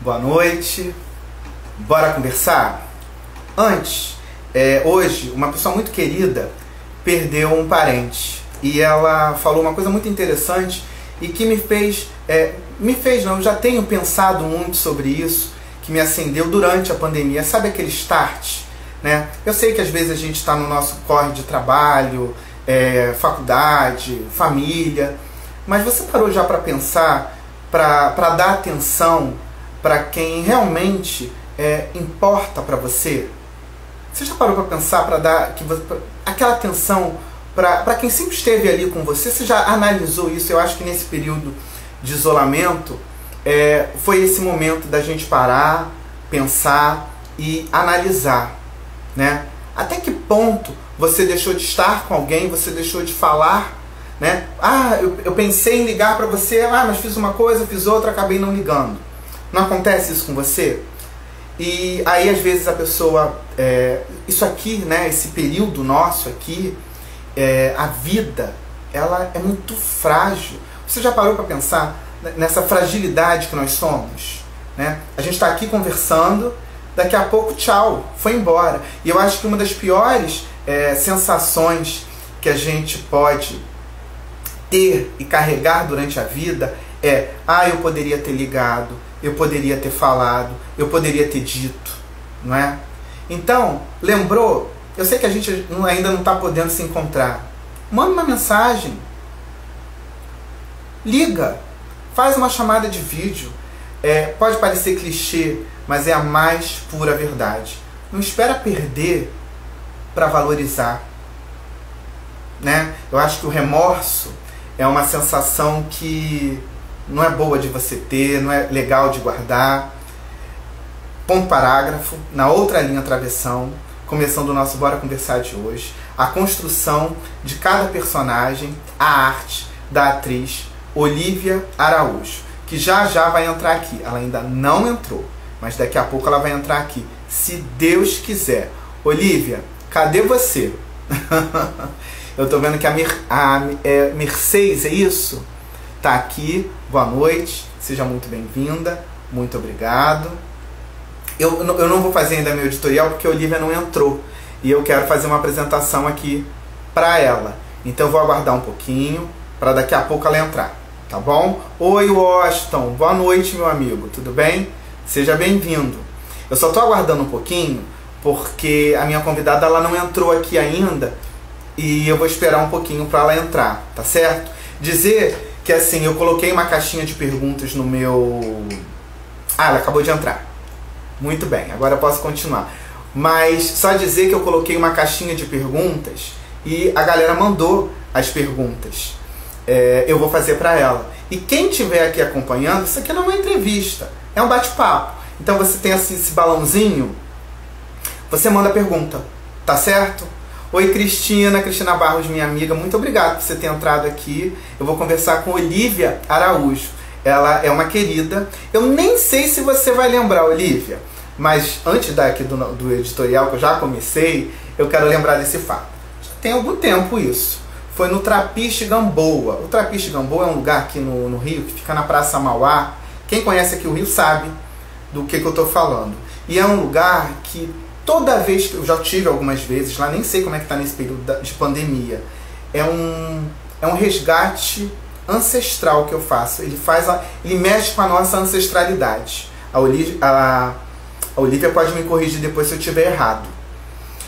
Boa noite, bora conversar? Antes, hoje, uma pessoa muito querida perdeu um parente e ela falou uma coisa muito interessante e que eu já tenho pensado muito sobre isso, que me acendeu durante a pandemia. Sabe aquele start, né? Eu sei que às vezes a gente está no nosso corre de trabalho, faculdade, família, mas você parou já para pensar, para dar atenção para quem realmente importa para você? Você já parou para pensar, para dar aquela atenção para quem sempre esteve ali com você? Você já analisou isso? Eu acho que nesse período de isolamento foi esse momento da gente parar, pensar e analisar, né? Até que ponto você deixou de estar com alguém, você deixou de falar, né? Eu pensei em ligar para você, mas fiz uma coisa, fiz outra, acabei não ligando. Não acontece isso com você? E aí às vezes a pessoa, isso aqui, né, esse período nosso aqui, a vida, ela é muito frágil. Você já parou para pensar nessa fragilidade que nós somos, né? A gente está aqui conversando, daqui a pouco tchau, foi embora. E eu acho que uma das piores sensações que a gente pode ter e carregar durante a vida eu poderia ter ligado, eu poderia ter falado, eu poderia ter dito, não é? Então, lembrou? Eu sei que a gente ainda não está podendo se encontrar. Manda uma mensagem, liga, faz uma chamada de vídeo. Pode parecer clichê, mas é a mais pura verdade. Não espera perder para valorizar, né? Eu acho que o remorso é uma sensação que não é boa de você ter, não é legal de guardar. Ponto parágrafo, na outra linha travessão, começando o nosso Bora Conversar de hoje, a construção de cada personagem, a arte da atriz Olivia Araújo, que já vai entrar aqui. Ela ainda não entrou, mas daqui a pouco ela vai entrar aqui, se Deus quiser. Olivia, cadê você? Eu tô vendo que a Mercedes, é isso? Tá aqui, boa noite, seja muito bem-vinda, muito obrigado. Eu não vou fazer ainda meu editorial porque a Olivia não entrou e eu quero fazer uma apresentação aqui para ela. Então eu vou aguardar um pouquinho para daqui a pouco ela entrar, tá bom? Oi, Washington, boa noite, meu amigo, tudo bem? Seja bem-vindo. Eu só tô aguardando um pouquinho porque a minha convidada ela não entrou aqui ainda e eu vou esperar um pouquinho para ela entrar, tá certo? Dizer que assim, eu coloquei uma caixinha de perguntas no meu... ela acabou de entrar. Muito bem, agora eu posso continuar. Mas só dizer que eu coloquei uma caixinha de perguntas e a galera mandou as perguntas. Eu vou fazer para ela. E quem estiver aqui acompanhando, isso aqui não é uma entrevista, é um bate-papo. Então você tem assim, esse balãozinho, você manda a pergunta, tá certo? Oi, Cristina Barros, minha amiga, muito obrigado por você ter entrado aqui. Eu vou conversar com Olivia Araújo. Ela é uma querida. Eu nem sei se você vai lembrar, Olivia, mas antes daqui do editorial, que eu já comecei, eu quero lembrar desse fato. Já tem algum tempo isso. Foi no Trapiche Gamboa. O Trapiche Gamboa é um lugar aqui no Rio, que fica na Praça Mauá. Quem conhece aqui o Rio sabe do que eu estou falando. E é um lugar que toda vez que eu já tive algumas vezes lá, nem sei como é que está nesse período de pandemia, é um resgate ancestral que eu faço. Ele mexe com a nossa ancestralidade. A Olivia pode me corrigir depois se eu estiver errado.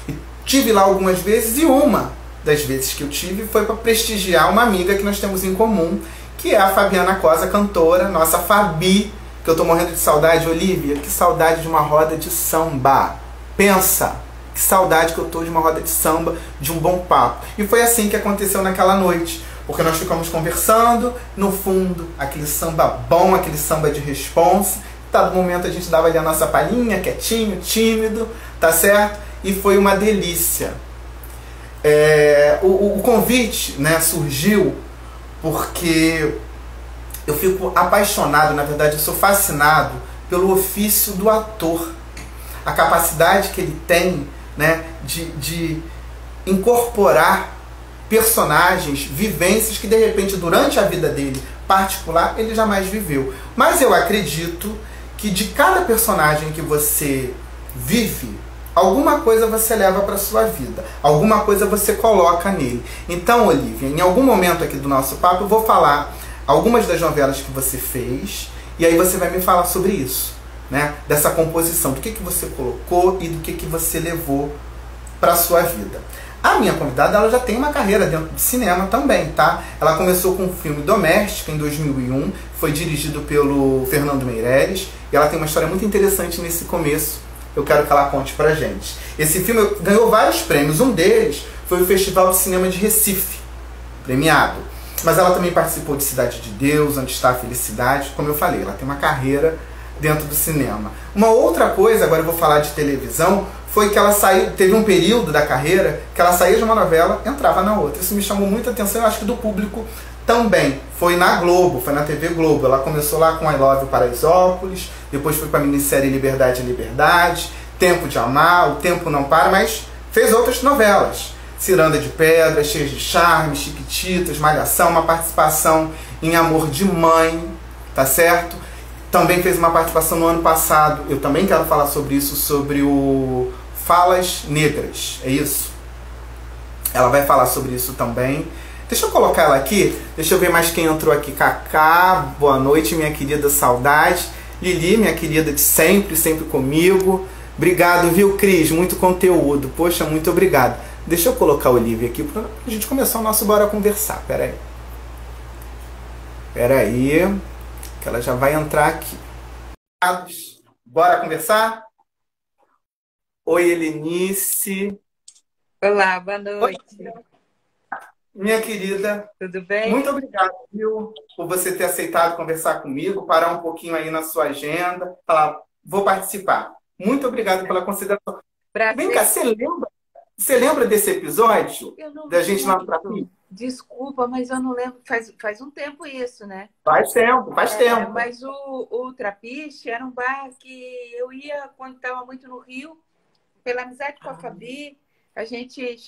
E tive lá algumas vezes e uma das vezes que eu tive foi para prestigiar uma amiga que nós temos em comum, que é a Fabiana Cosa, cantora, nossa Fabi, que eu tô morrendo de saudade. Olivia, que saudade de uma roda de samba. Pensa, que saudade que eu tô de uma roda de samba, de um bom papo. E foi assim que aconteceu naquela noite, porque nós ficamos conversando, no fundo, aquele samba bom, aquele samba de responsa. Dado momento a gente dava ali a nossa palhinha, quietinho, tímido, tá certo? E foi uma delícia. O convite, né, surgiu porque eu fico apaixonado, na verdade eu sou fascinado pelo ofício do ator. A capacidade que ele tem, né, de incorporar personagens, vivências que de repente durante a vida dele particular ele jamais viveu. Mas eu acredito que de cada personagem que você vive, alguma coisa você leva para sua vida, alguma coisa você coloca nele. Então, Olivia, em algum momento aqui do nosso papo, eu vou falar algumas das novelas que você fez, e aí você vai me falar sobre isso, né? Dessa composição, do que você colocou e do que você levou para sua vida. A minha convidada, ela já tem uma carreira dentro do cinema também, tá? Ela começou com um filme Doméstica em 2001, foi dirigido pelo Fernando Meirelles, e ela tem uma história muito interessante nesse começo. Eu quero que ela conte pra gente. Esse filme ganhou vários prêmios, um deles foi o Festival de Cinema de Recife, premiado. Mas ela também participou de Cidade de Deus, Onde Está a Felicidade, como eu falei, ela tem uma carreira dentro do cinema. Uma outra coisa, agora eu vou falar de televisão, foi que ela saiu, teve um período da carreira que ela saía de uma novela, entrava na outra. Isso me chamou muita atenção, eu acho que do público também. Foi na Globo, foi na TV Globo. Ela começou lá com I Love Paraisópolis, depois foi para a minissérie Liberdade é Liberdade, Tempo de Amar, O Tempo Não Para, mas fez outras novelas. Ciranda de Pedra, Cheias de Charme, Chiquititas, Malhação, uma participação em Amor de Mãe, tá certo? Também fez uma participação no ano passado, eu também quero falar sobre isso, sobre o Falas Negras, é isso? Ela vai falar sobre isso também. Deixa eu colocar ela aqui, deixa eu ver mais quem entrou aqui. Cacá, boa noite, minha querida, saudade. Lili, minha querida de sempre, sempre comigo. Obrigado, viu, Cris? Muito conteúdo, poxa, muito obrigado. Deixa eu colocar a Olivia aqui para a gente começar o nosso Bora Conversar, peraí. Peraí, que ela já vai entrar aqui. Bora conversar? Oi, Helenice. Olá, boa noite. Oi, minha querida. Tudo bem? Muito obrigado, viu, por você ter aceitado conversar comigo, parar um pouquinho aí na sua agenda, falar, vou participar. Muito obrigado pela consideração. Prazer. Vem cá, você lembra desse episódio da gente lá no Trapiche? Desculpa, mas eu não lembro. Faz um tempo isso, né? Faz tempo, faz tempo. Mas o Trapiche era um bar que eu ia quando estava muito no Rio, pela amizade com a Fabi. A gente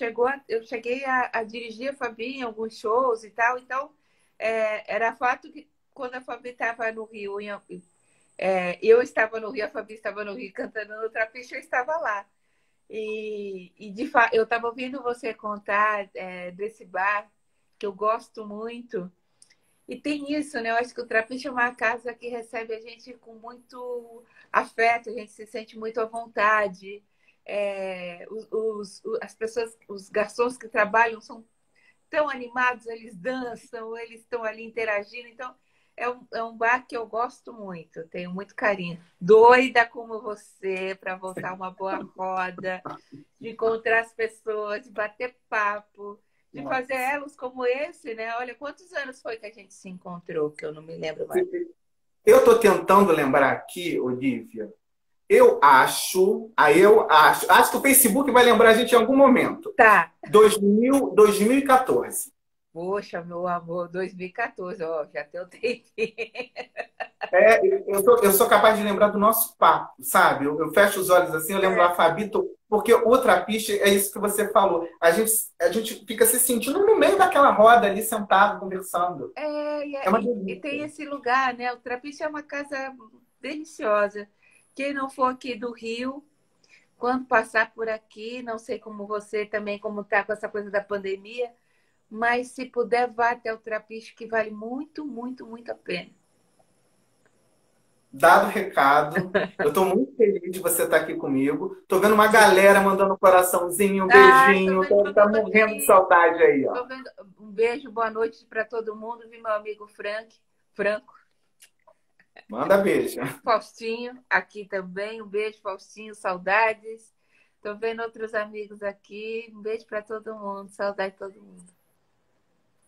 eu cheguei a dirigir a Fabi em alguns shows e tal. Então, era fato que quando a Fabi estava no Rio, eu estava no Rio, a Fabi estava no Rio cantando no Trapiche, eu estava lá. E de fato, eu estava ouvindo você contar desse bar, que eu gosto muito. E tem isso, né? Eu acho que o Trapiche é uma casa que recebe a gente com muito afeto, a gente se sente muito à vontade. As pessoas, os garçons que trabalham são tão animados, eles dançam, eles estão ali interagindo. Então, é um bar que eu gosto muito, tenho muito carinho. Doida como você para voltar uma boa roda, de encontrar as pessoas, de bater papo, de fazer elos como esse, né? Olha, quantos anos foi que a gente se encontrou, que eu não me lembro mais. Eu estou tentando lembrar aqui, Olivia. Acho que o Facebook vai lembrar a gente em algum momento. Tá. 2014. Poxa, meu amor, 2014, ó, já tem o tempinho. Eu sou capaz de lembrar do nosso papo, sabe? Eu fecho os olhos assim, eu lembro da Fabi, porque o Trapiche é isso que você falou. A gente fica se sentindo no meio daquela roda ali, sentado, conversando. E tem esse lugar, né? O Trapiche é uma casa deliciosa. Quem não for aqui do Rio, quando passar por aqui, não sei como você também, como tá com essa coisa da pandemia, mas se puder, vá até o Trapiche, que vale muito, muito, muito a pena. Dado o recado, eu estou muito feliz de você estar aqui comigo. Estou vendo uma galera mandando um coraçãozinho, um beijinho. Tá morrendo de saudade aí, ó. Um beijo, boa noite para todo mundo. Vi meu amigo Franco. Manda beijo. Faustinho, aqui também. Um beijo, Faustinho, saudades. Estou vendo outros amigos aqui. Um beijo para todo mundo, saudade de todo mundo.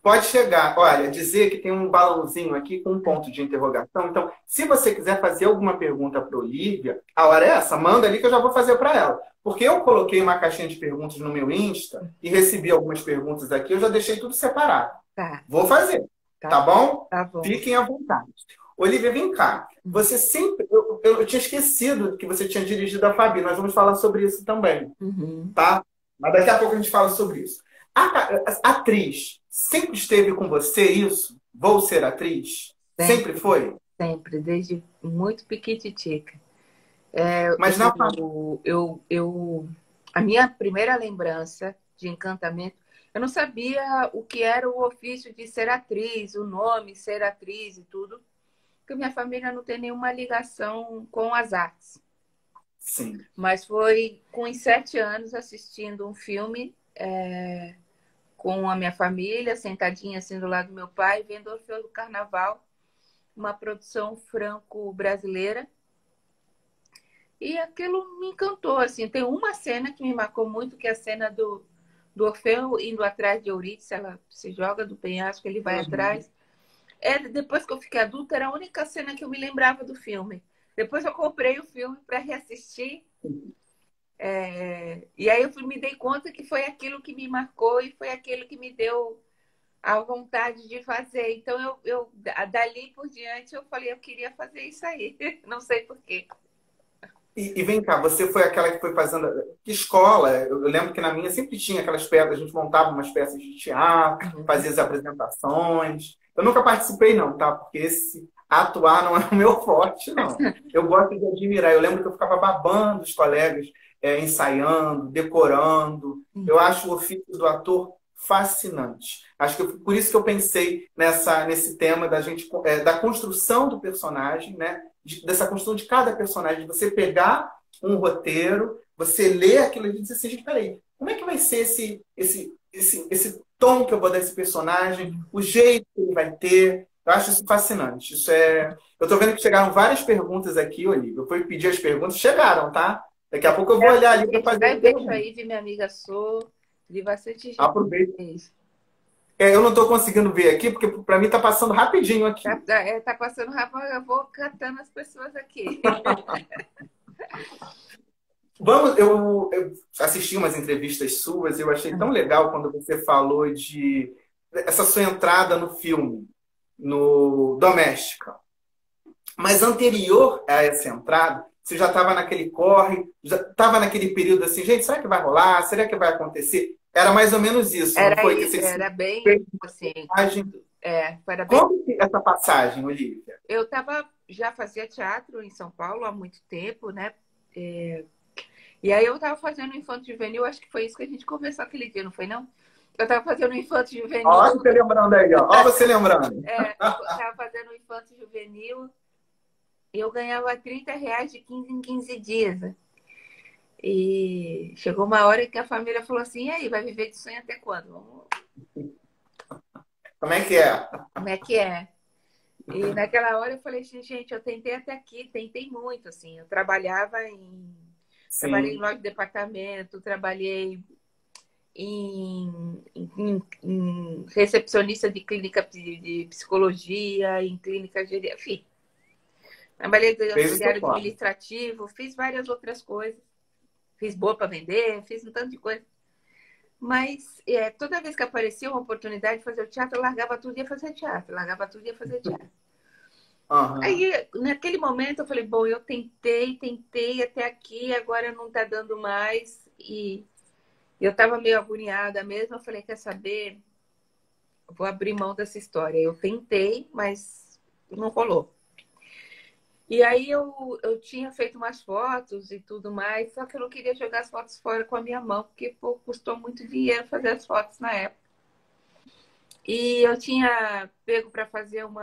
Pode chegar. Olha, dizer que tem um balãozinho aqui com um ponto de interrogação. Então, se você quiser fazer alguma pergunta para a Olivia, a hora é essa, manda ali que eu já vou fazer para ela. Porque eu coloquei uma caixinha de perguntas no meu Insta e recebi algumas perguntas aqui, eu já deixei tudo separado. Tá. Vou fazer. Tá bom? Tá bom. Fiquem à vontade. Olivia, vem cá. Você sempre... Eu tinha esquecido que você tinha dirigido a Fabi. Nós vamos falar sobre isso também. Tá? Mas daqui a pouco a gente fala sobre isso. A atriz sempre esteve com você isso? Vou ser atriz? Sempre foi? sempre, desde muito piquititica. Mas na A minha primeira lembrança de Encantamento, eu não sabia o que era o ofício de ser atriz, o nome, ser atriz e tudo, porque minha família não tem nenhuma ligação com as artes. Sim. Mas foi com os 7 anos assistindo um filme com a minha família, sentadinha assim do lado do meu pai, vendo Orfeu do Carnaval, uma produção franco-brasileira. E aquilo me encantou, assim. Tem uma cena que me marcou muito, que é a cena do Orfeu indo atrás de Eurídice. Ela se joga do penhasco, ele vai atrás. Depois que eu fiquei adulta, era a única cena que eu me lembrava do filme. Depois eu comprei o filme para reassistir. E aí eu me dei conta que foi aquilo que me marcou e foi aquilo que me deu a vontade de fazer. Então, dali por diante, eu falei, eu queria fazer isso aí. Não sei por quê. E vem cá, você foi aquela que foi fazendo... Que escola? Eu lembro que na minha sempre tinha aquelas peças, a gente montava umas peças de teatro, fazia as apresentações. Eu nunca participei não, tá? Porque atuar não é o meu forte, não. Eu gosto de admirar. Eu lembro que eu ficava babando os colegas, ensaiando, decorando. Eu acho o ofício do ator fascinante. Acho que por isso que eu pensei nesse tema da gente, da construção do personagem, né? Dessa construção de cada personagem, você pegar um roteiro, você ler aquilo e dizer assim, gente, peraí, como é que vai ser esse tom que eu vou dar a esse personagem, o jeito que ele vai ter? Eu acho isso fascinante. Eu estou vendo que chegaram várias perguntas aqui, Olívia. Eu fui pedir as perguntas, chegaram, tá? Daqui a pouco eu vou olhar ali para fazer. Beijo aí, vi minha amiga Sô, vi bastante gente. Aproveita. Eu não estou conseguindo ver aqui, porque para mim está passando rapidinho aqui. Tá passando rápido, eu vou catando as pessoas aqui. Eu assisti umas entrevistas suas e eu achei tão legal quando você falou de essa sua entrada no filme, no Doméstica. Mas anterior a essa entrada, você já estava naquele corre, já estava naquele período assim, gente, será que vai rolar? Será que vai acontecer? Era mais ou menos isso, não foi? Era bem assim. Como que essa passagem, Olívia? Eu já fazia teatro em São Paulo há muito tempo, né? E aí eu estava fazendo Infanto Juvenil, acho que foi isso que a gente conversou aquele dia, não foi não? Eu estava fazendo Infanto Juvenil. Olha você lembrando aí, ó. Olha você lembrando. Eu estava fazendo Infanto Juvenil e eu ganhava R$30 de 15 em 15 dias, né? E chegou uma hora que a família falou assim, e aí, vai viver de sonho até quando? Como é que é? Como é que é? E naquela hora eu falei assim, gente, eu tentei até aqui, tentei muito, assim. Eu trabalhei em loja de departamento, trabalhei em recepcionista de clínica de psicologia, em clínica de... Enfim, trabalhei de auxiliar administrativo, fiz várias outras coisas. Fiz boa para vender, fiz um tanto de coisa. Mas toda vez que aparecia uma oportunidade de fazer o teatro, eu largava tudo e ia fazer teatro. Largava tudo e ia fazer teatro. Aí, naquele momento, eu falei, bom, eu tentei até aqui, agora não está dando mais. E eu estava meio agoniada mesmo. Eu falei, quer saber? Eu vou abrir mão dessa história. Eu tentei, mas não rolou. E aí eu tinha feito umas fotos e tudo mais, só que eu não queria jogar as fotos fora com a minha mão, porque custou muito dinheiro fazer as fotos na época. E eu tinha pego para fazer um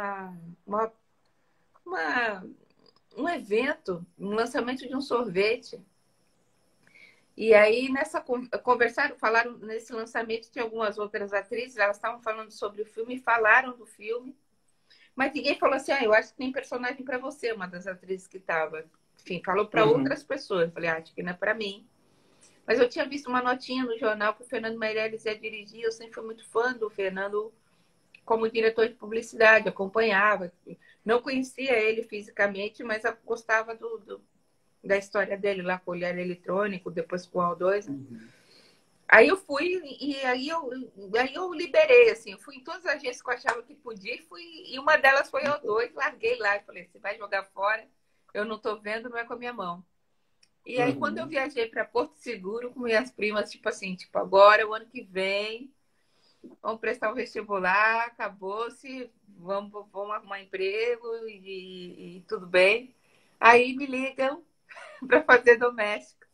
evento, um lançamento de um sorvete. E aí, falaram nesse lançamento, tinha algumas outras atrizes, elas estavam falando sobre o filme, falaram do filme. Mas ninguém falou assim, eu acho que tem personagem para você, uma das atrizes que estava. Enfim, falou para outras pessoas. Eu falei, acho que não é para mim. Mas eu tinha visto uma notinha no jornal que o Fernando Meirelles ia dirigir. Eu sempre fui muito fã do Fernando como diretor de publicidade, acompanhava. Não conhecia ele fisicamente, mas eu gostava da história dele lá com o Olhar Eletrônico, depois com o O2. Aí eu fui e aí eu liberei, assim, eu fui em todas as agências que eu achava que podia e uma delas foi o O2, larguei lá e falei, você vai jogar fora, eu não tô vendo, não é com a minha mão. E aí quando eu viajei para Porto Seguro com minhas primas, tipo assim, agora, o ano que vem, vamos prestar um vestibular, acabou-se, vamos arrumar emprego e tudo bem. Aí me ligam para fazer doméstico.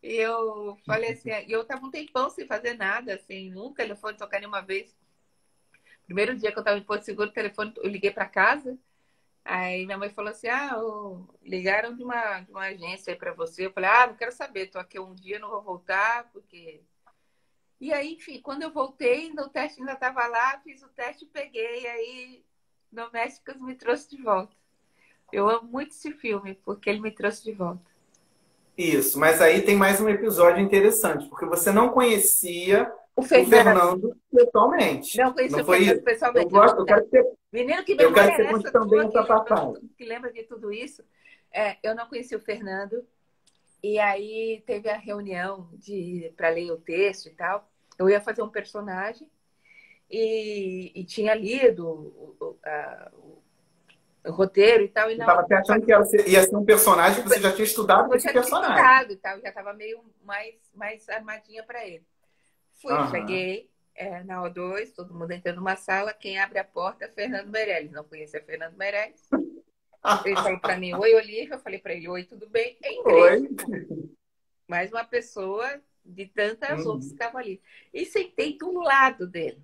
E eu falei assim, eu estava um tempão sem fazer nada, assim, um telefone tocar nenhuma vez. Primeiro dia que eu estava em Porto Seguro, o telefone, eu liguei para casa. Aí minha mãe falou assim, ligaram de uma agência aí para você. Eu falei, não quero saber, tô aqui um dia, não vou voltar, porque... E aí, enfim, quando eu voltei, o teste ainda estava lá, fiz o teste e peguei, aí Domésticas me trouxe de volta. Eu amo muito esse filme, porque ele me trouxe de volta. Isso, mas aí tem mais um episódio interessante, porque você não conhecia O o Fernando. Fernando pessoalmente. Não conheci Não o foi Fernando isso? pessoalmente. Eu quero que você, Menino, que eu quero memória que você é conte essa também tua essa passagem. que lembra de tudo isso? Eu não conheci o Fernando. E aí teve a reunião para ler o texto e tal. Eu ia fazer um personagem e tinha lido o roteiro e tal. E Você na hora estava achando que ia ser um personagem que você já tinha estudado com eu esse já tinha personagem. estudado e tal, já estava meio mais armadinha para ele. Cheguei na O2, todo mundo entrando numa sala, quem abre a porta é Fernando Meirelles. Não conhecia Fernando Meirelles. Ele falou para mim, oi, Olivia. Eu falei para ele, oi, tudo bem? Em inglês. Oi. Mais uma pessoa de tantas outras que estavam ali. E sentei do lado dele.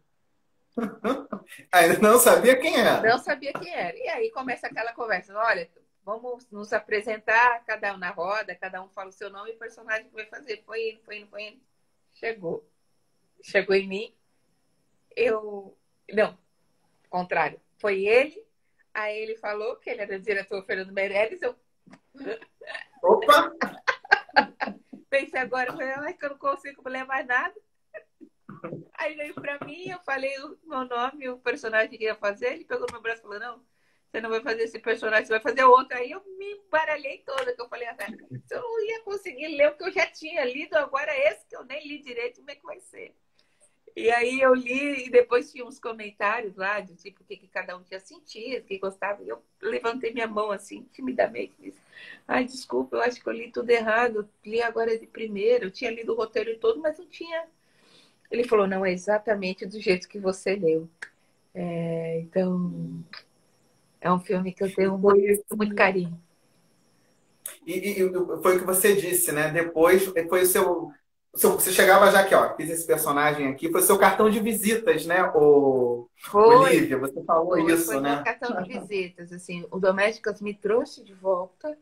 Ainda não sabia quem era. Não sabia quem era. E aí começa aquela conversa. Olha, vamos nos apresentar, cada um na roda, cada um fala o seu nome e o personagem que vai fazer. Foi indo, foi indo, foi indo. Chegou em mim. Não, contrário. Foi ele. Aí ele falou que ele era o diretor Fernando Meirelles. Opa! Pensei agora, que eu não consigo ler mais nada. Aí veio pra mim, eu falei o meu nome, o personagem que ia fazer. Ele pegou no meu braço e falou, não, você não vai fazer esse personagem, você vai fazer outro. Aí eu me embaralhei toda, que eu falei, eu não ia conseguir ler o que eu já tinha lido, agora esse que eu nem li direito, como é que vai ser? E aí eu li e depois tinha uns comentários lá, de tipo, o que cada um tinha sentido, o que gostava. E eu levantei minha mão assim, timidamente, e disse, desculpa, eu acho que eu li tudo errado, eu li agora de primeiro, eu tinha lido o roteiro todo, mas não tinha... Ele falou, não, é exatamente do jeito que você leu. Então, é um filme que eu tenho muito carinho. E foi o que você disse, né? Depois foi você chegava já aqui, ó, fiz esse personagem aqui, foi o seu cartão de visitas, né, Olivia? Você falou isso, foi né? Meu cartão de visitas, assim, o Domésticas me trouxe de volta,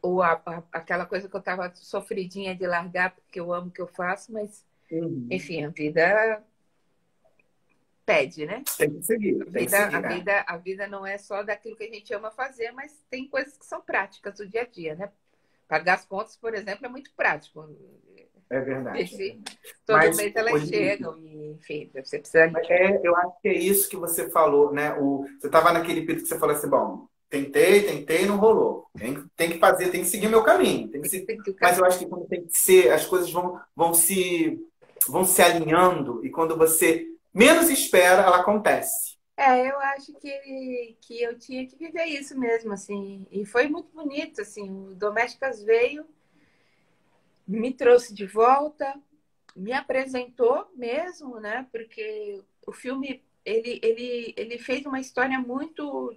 ou aquela coisa que eu estava sofridinha de largar, porque eu amo o que eu faço, mas, enfim, a vida pede, né? Tem que seguir. A vida não é só daquilo que a gente ama fazer, mas tem coisas que são práticas do dia a dia, né? Pagar as contas, por exemplo, é muito prático. É verdade. Todo mês elas chegam, e, enfim, você precisa... Eu acho que é isso que você falou, né? Você estava naquele pito que você falou assim, bom, tentei, não rolou. Tem que fazer, tem que seguir meu caminho. Mas eu acho que quando tem que ser, as coisas vão se alinhando, e quando você menos espera, ela acontece. Eu acho que eu tinha que viver isso mesmo, assim. E foi muito bonito, assim. O Domésticas veio, me trouxe de volta, me apresentou mesmo, né? Porque o filme, ele fez uma história muito,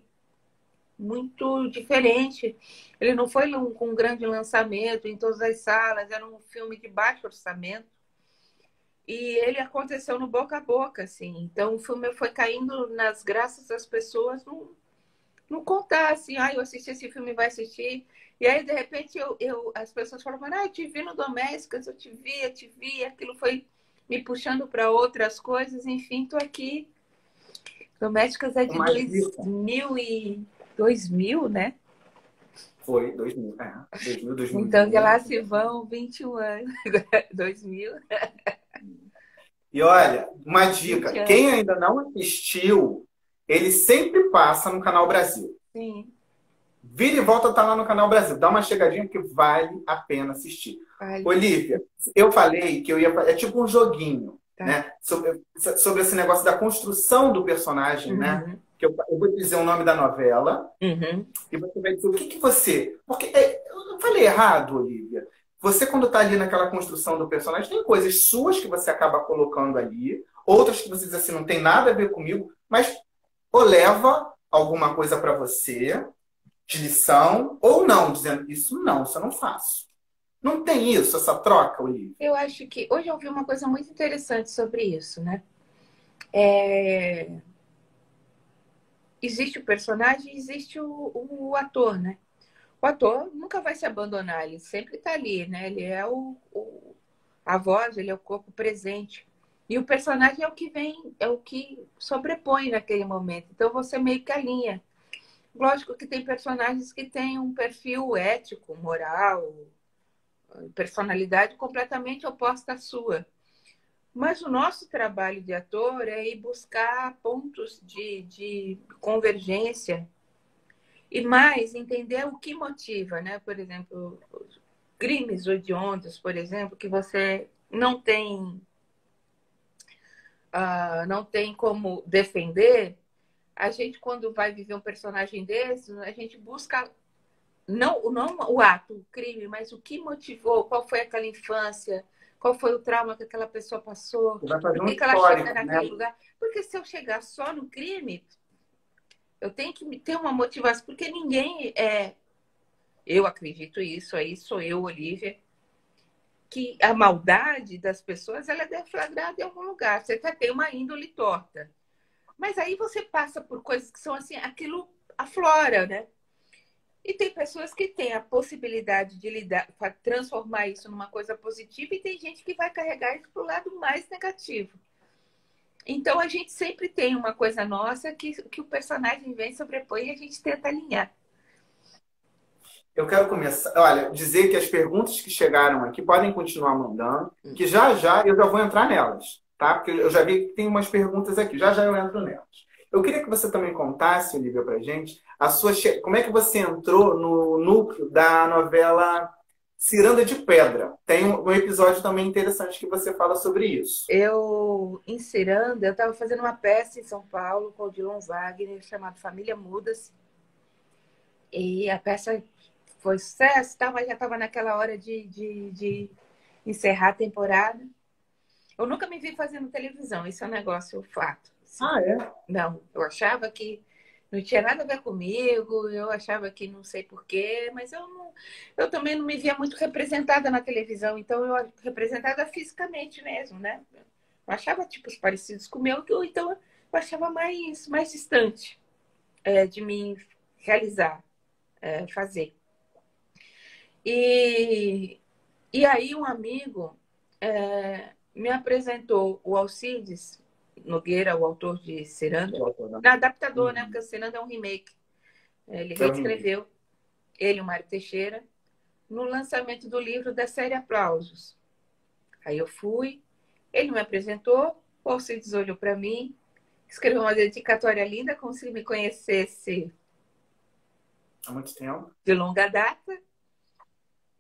muito diferente. Ele não foi com um grande lançamento em todas as salas, era um filme de baixo orçamento. E ele aconteceu no boca a boca, assim. Então, o filme foi caindo nas graças das pessoas não contar, assim, eu assisti esse filme, vai assistir. E aí, de repente, as pessoas falavam, eu te vi no Domésticas, eu te vi. Aquilo foi me puxando para outras coisas. Enfim, tô aqui. Domésticas é de 2000, né? Foi, 2000. 2000. Então, de lá se vão 21 anos. 2000. E olha, uma dica. Quem ainda não assistiu, ele sempre passa no Canal Brasil. Sim. Vira e volta, tá lá no Canal Brasil. Dá uma chegadinha porque vale a pena assistir. Olivia, eu falei que eu ia... É tipo um joguinho, né? Sobre esse negócio da construção do personagem, né? Que eu vou dizer o nome da novela. E você vai dizer o que você... Porque eu falei errado, Olivia. Você, quando está ali naquela construção do personagem, tem coisas suas que você acaba colocando ali, outras que você diz assim, não tem nada a ver comigo, mas ou leva alguma coisa para você, de lição, ou não, dizendo isso eu não faço. Não tem isso, essa troca, Olivia. Eu acho que hoje eu ouvi uma coisa muito interessante sobre isso, né? É, existe o personagem, existe o ator, né? O ator nunca vai se abandonar, ele sempre está ali, né? Ele é a voz, ele é o corpo presente. E o personagem é o que vem, é o que sobrepõe naquele momento. Então você meio que alinha. Lógico que tem personagens que têm um perfil ético, moral, personalidade completamente oposta à sua. Mas o nosso trabalho de ator é ir buscar pontos de convergência e mais entender o que motiva, né? Por exemplo, crimes hediondos, por exemplo, que você não tem como defender. A gente, quando vai viver um personagem desse, a gente busca não o ato, o crime, mas o que motivou, qual foi aquela infância, qual foi o trauma que aquela pessoa passou, Você vai fazer por um que ela chega histórico, né? naquele lugar. Porque se eu chegar só no crime, eu tenho que ter uma motivação, porque ninguém é. Eu acredito isso, aí sou eu, Olivia, que a maldade das pessoas ela é deflagrada em algum lugar. Você até tem uma índole torta. Mas aí você passa por coisas que são assim, aquilo aflora, né? E tem pessoas que têm a possibilidade de lidar, transformar isso numa coisa positiva, e tem gente que vai carregar isso para o lado mais negativo. Então a gente sempre tem uma coisa nossa que o personagem vem, sobrepõe e a gente tenta alinhar. Eu quero começar, olha, dizer que as perguntas que chegaram aqui podem continuar mandando, que já já eu já vou entrar nelas, tá? Porque eu já vi que tem umas perguntas aqui, já já eu entro nelas. Eu queria que você também contasse, Olivia, pra gente, como é que você entrou no núcleo da novela Ciranda de Pedra. Tem um episódio também interessante que você fala sobre isso. Em Ciranda, eu estava fazendo uma peça em São Paulo com o Odilon Wagner, chamada Família Muda-se. E a peça foi sucesso, tá? Mas já estava naquela hora de encerrar a temporada. Eu nunca me vi fazendo televisão, isso é um negócio, fato. Assim. Ah, é? Não, eu achava que não tinha nada a ver comigo, eu achava que não sei porquê, mas eu também não me via muito representada na televisão, então eu representada fisicamente mesmo, né? Eu achava tipos parecidos com o meu, então eu achava mais distante de me realizar, fazer. E aí um amigo me apresentou o Alcides Nogueira, o autor de Ciranda, adaptador, né? Porque o Ciranda é um remake. Ele reescreveu, ele e o Mário Teixeira, no lançamento do livro da série Aplausos. Aí eu fui, ele me apresentou, o Alcides olhou para mim, escreveu uma dedicatória linda, como se ele me conhecesse há muito tempo, de longa data.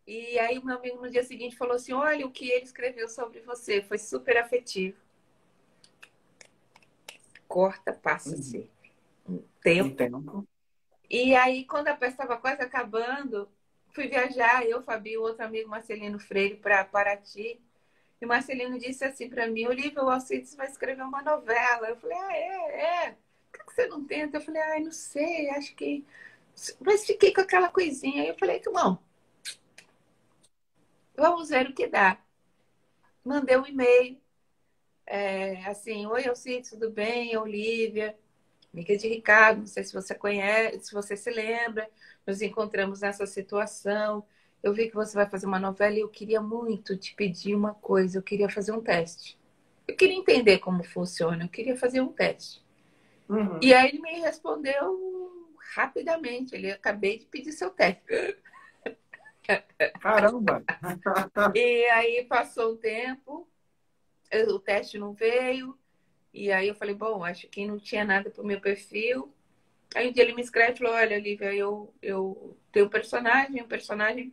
E aí o meu amigo no dia seguinte falou assim, olha o que ele escreveu sobre você, foi super afetivo. Corta, passa-se um tempo. E aí, quando a peça estava quase acabando, fui viajar, eu, Fabio, outro amigo, Marcelino Freire, para Paraty. E o Marcelino disse assim para mim, Olivia, o Alcides vai escrever uma novela. Eu falei, por que você não tenta? Eu falei, não sei, acho que... Mas fiquei com aquela coisinha. Aí eu falei, bom, vamos ver o que dá. Mandei um e-mail, assim, oi, Alcides, tudo bem? Olivia, amiga de Ricardo, não sei se você conhece, se você se lembra, nos encontramos nessa situação. Eu vi que você vai fazer uma novela e eu queria muito te pedir uma coisa, eu queria fazer um teste. Eu queria entender como funciona, eu queria fazer um teste. Uhum. E aí ele me respondeu rapidamente, ele acabei de pedir seu teste. Caramba! E aí passou um tempo, o teste não veio, e aí eu falei, bom, acho que não tinha nada para o meu perfil. Aí um dia ele me escreve e falou, olha, Olivia, eu tenho um personagem, o personagem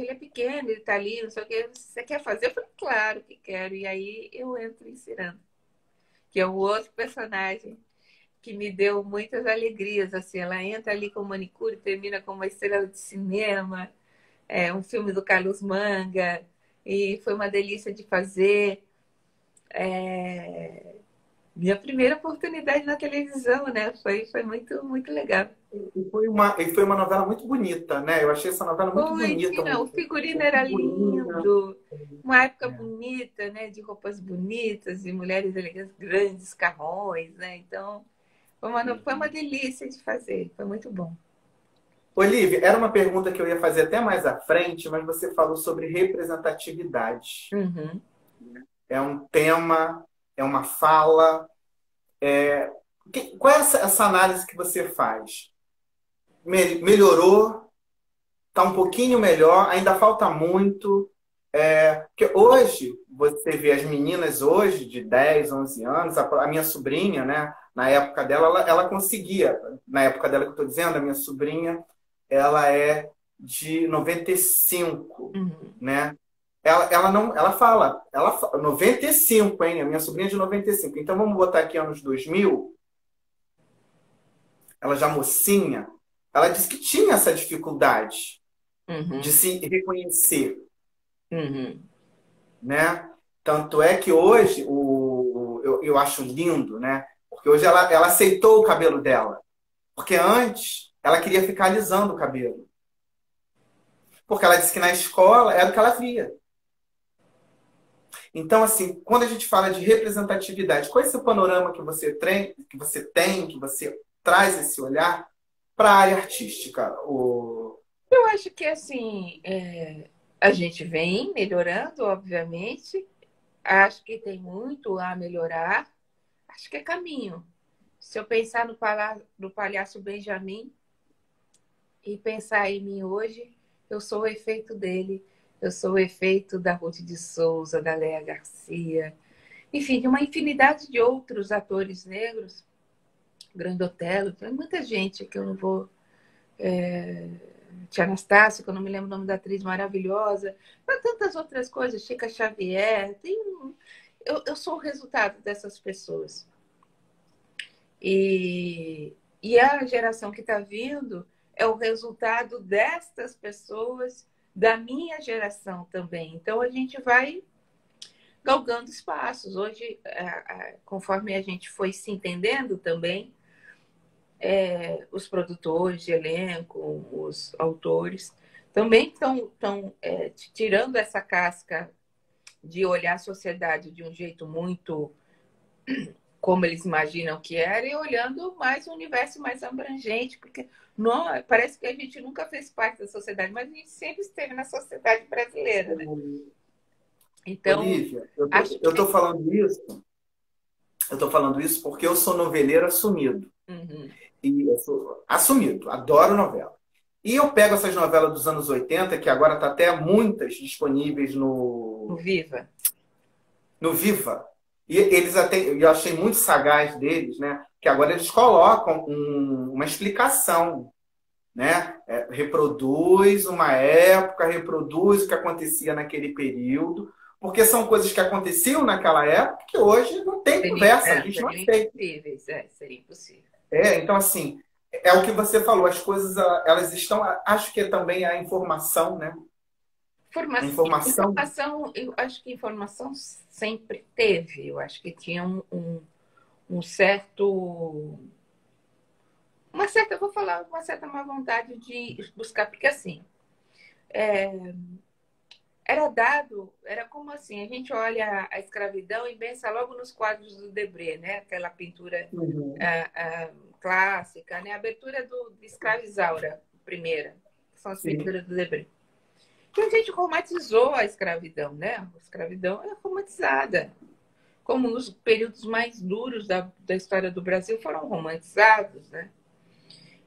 ele é pequeno, ele tá ali, não sei o que, você quer fazer? Eu falei, claro que quero. E aí eu entro em Ciranda, que é o outro personagem que me deu muitas alegrias. Assim, ela entra ali com manicure, termina com uma estrela de cinema, um filme do Carlos Manga, e foi uma delícia de fazer. Minha primeira oportunidade na televisão, né? Foi muito, muito legal. E foi uma novela muito bonita, né? Eu achei essa novela muito Foi, bonita. tinha, o figurino Um era figurino, lindo, uma época né? bonita, né? De roupas bonitas e mulheres elegantes, grandes carrões, né? Então, foi uma delícia de fazer, foi muito bom. Olivia, era uma pergunta que eu ia fazer até mais à frente, mas você falou sobre representatividade. Uhum. É um tema, é uma fala. Qual é essa análise que você faz? Melhorou? Está um pouquinho melhor? Ainda falta muito? Porque hoje, você vê as meninas hoje, de 10, 11 anos, a minha sobrinha, né? Na época dela, ela conseguia. Na época dela que eu estou dizendo, a minha sobrinha, ela é de 95, Uhum. né? Ela não, ela fala 95, hein? A minha sobrinha é de 95. Então vamos botar aqui anos 2000, ela já mocinha, ela disse que tinha essa dificuldade de Uhum. se reconhecer, Uhum. né? Tanto é que hoje eu acho lindo, né? Porque hoje ela aceitou o cabelo dela. Porque antes ela queria ficar alisando o cabelo. Porque ela disse que na escola era o que ela via. Então, assim, quando a gente fala de representatividade, qual é esse panorama que você traz esse olhar para a área artística? Eu acho que assim, a gente vem melhorando, obviamente. Acho que tem muito a melhorar. Acho que é caminho. Se eu pensar no palhaço Benjamin e pensar em mim hoje, eu sou o efeito dele. Eu sou o efeito da Ruth de Souza, da Léa Garcia, enfim, de uma infinidade de outros atores negros, Grande Otelo, tem muita gente que eu não vou. Tia Anastácia, que eu não me lembro o nome da atriz maravilhosa, mas tantas outras coisas, Chica Xavier, eu sou o resultado dessas pessoas. E a geração que está vindo é o resultado destas pessoas, da minha geração também. Então a gente vai galgando espaços. Hoje, conforme a gente foi se entendendo também, os produtores de elenco, os autores, também estão tirando essa casca de olhar a sociedade de um jeito muito como eles imaginam que era e olhando mais um universo mais abrangente, porque parece que a gente nunca fez parte da sociedade, mas a gente sempre esteve na sociedade brasileira, né? Então, Olivia, eu acho tô, eu que... tô falando isso, eu tô falando isso porque eu sou noveleiro assumido. Uhum. E eu sou assumido, adoro novela. E eu pego essas novelas dos anos 80, que agora tá até muitas disponíveis O no, Viva. no Viva. E eles até, eu achei muito sagaz deles, né? Que agora eles colocam uma explicação, né? Reproduz uma época, reproduz o que acontecia naquele período, porque são coisas que aconteciam naquela época que hoje não tem conversa, a gente não Seriam aceita. impossíveis, seria impossível. Então, assim, é o que você falou, as coisas, elas estão, acho que é também a informação, né? A informação. Informação, eu acho que informação sempre teve. Eu acho que tinha um certo... vou falar, uma certa má vontade de buscar, porque assim, era como assim, a gente olha a escravidão e pensa logo nos quadros do Debré, né? Aquela pintura Uhum. clássica, né? A abertura de Escrava Isaura, primeira, que são as Sim. pinturas do Debré. E a gente romantizou a escravidão, né? A escravidão é romantizada. Como os períodos mais duros da história do Brasil foram romantizados, né?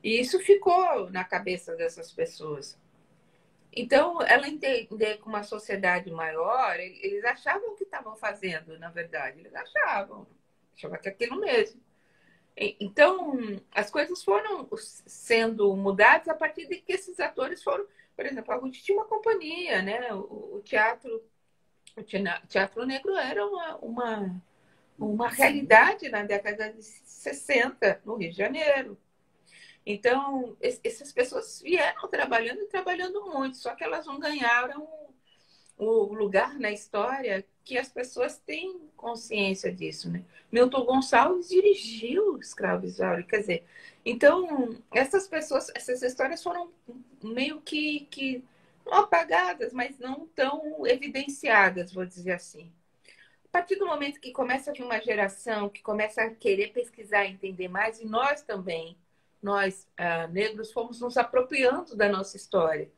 E isso ficou na cabeça dessas pessoas. Então, ela entender com uma sociedade maior, eles achavam que estavam fazendo, na verdade. Eles achavam que é aquilo mesmo. Então, as coisas foram sendo mudadas a partir de que esses atores foram... Por exemplo, a Ruth tinha uma companhia, né? O teatro negro era uma realidade na década de 60 no Rio de Janeiro. Então, essas pessoas vieram trabalhando e trabalhando muito, só que elas não ganharam o lugar na história que as pessoas têm consciência disso, né? Milton Gonçalves dirigiu Escravo Isauro, quer dizer, então essas pessoas, essas histórias foram meio que não apagadas, mas não tão evidenciadas, vou dizer assim. A partir do momento que começa a vir uma geração que começa a querer pesquisar, entender mais, e nós também, nós negros, fomos nos apropriando da nossa história,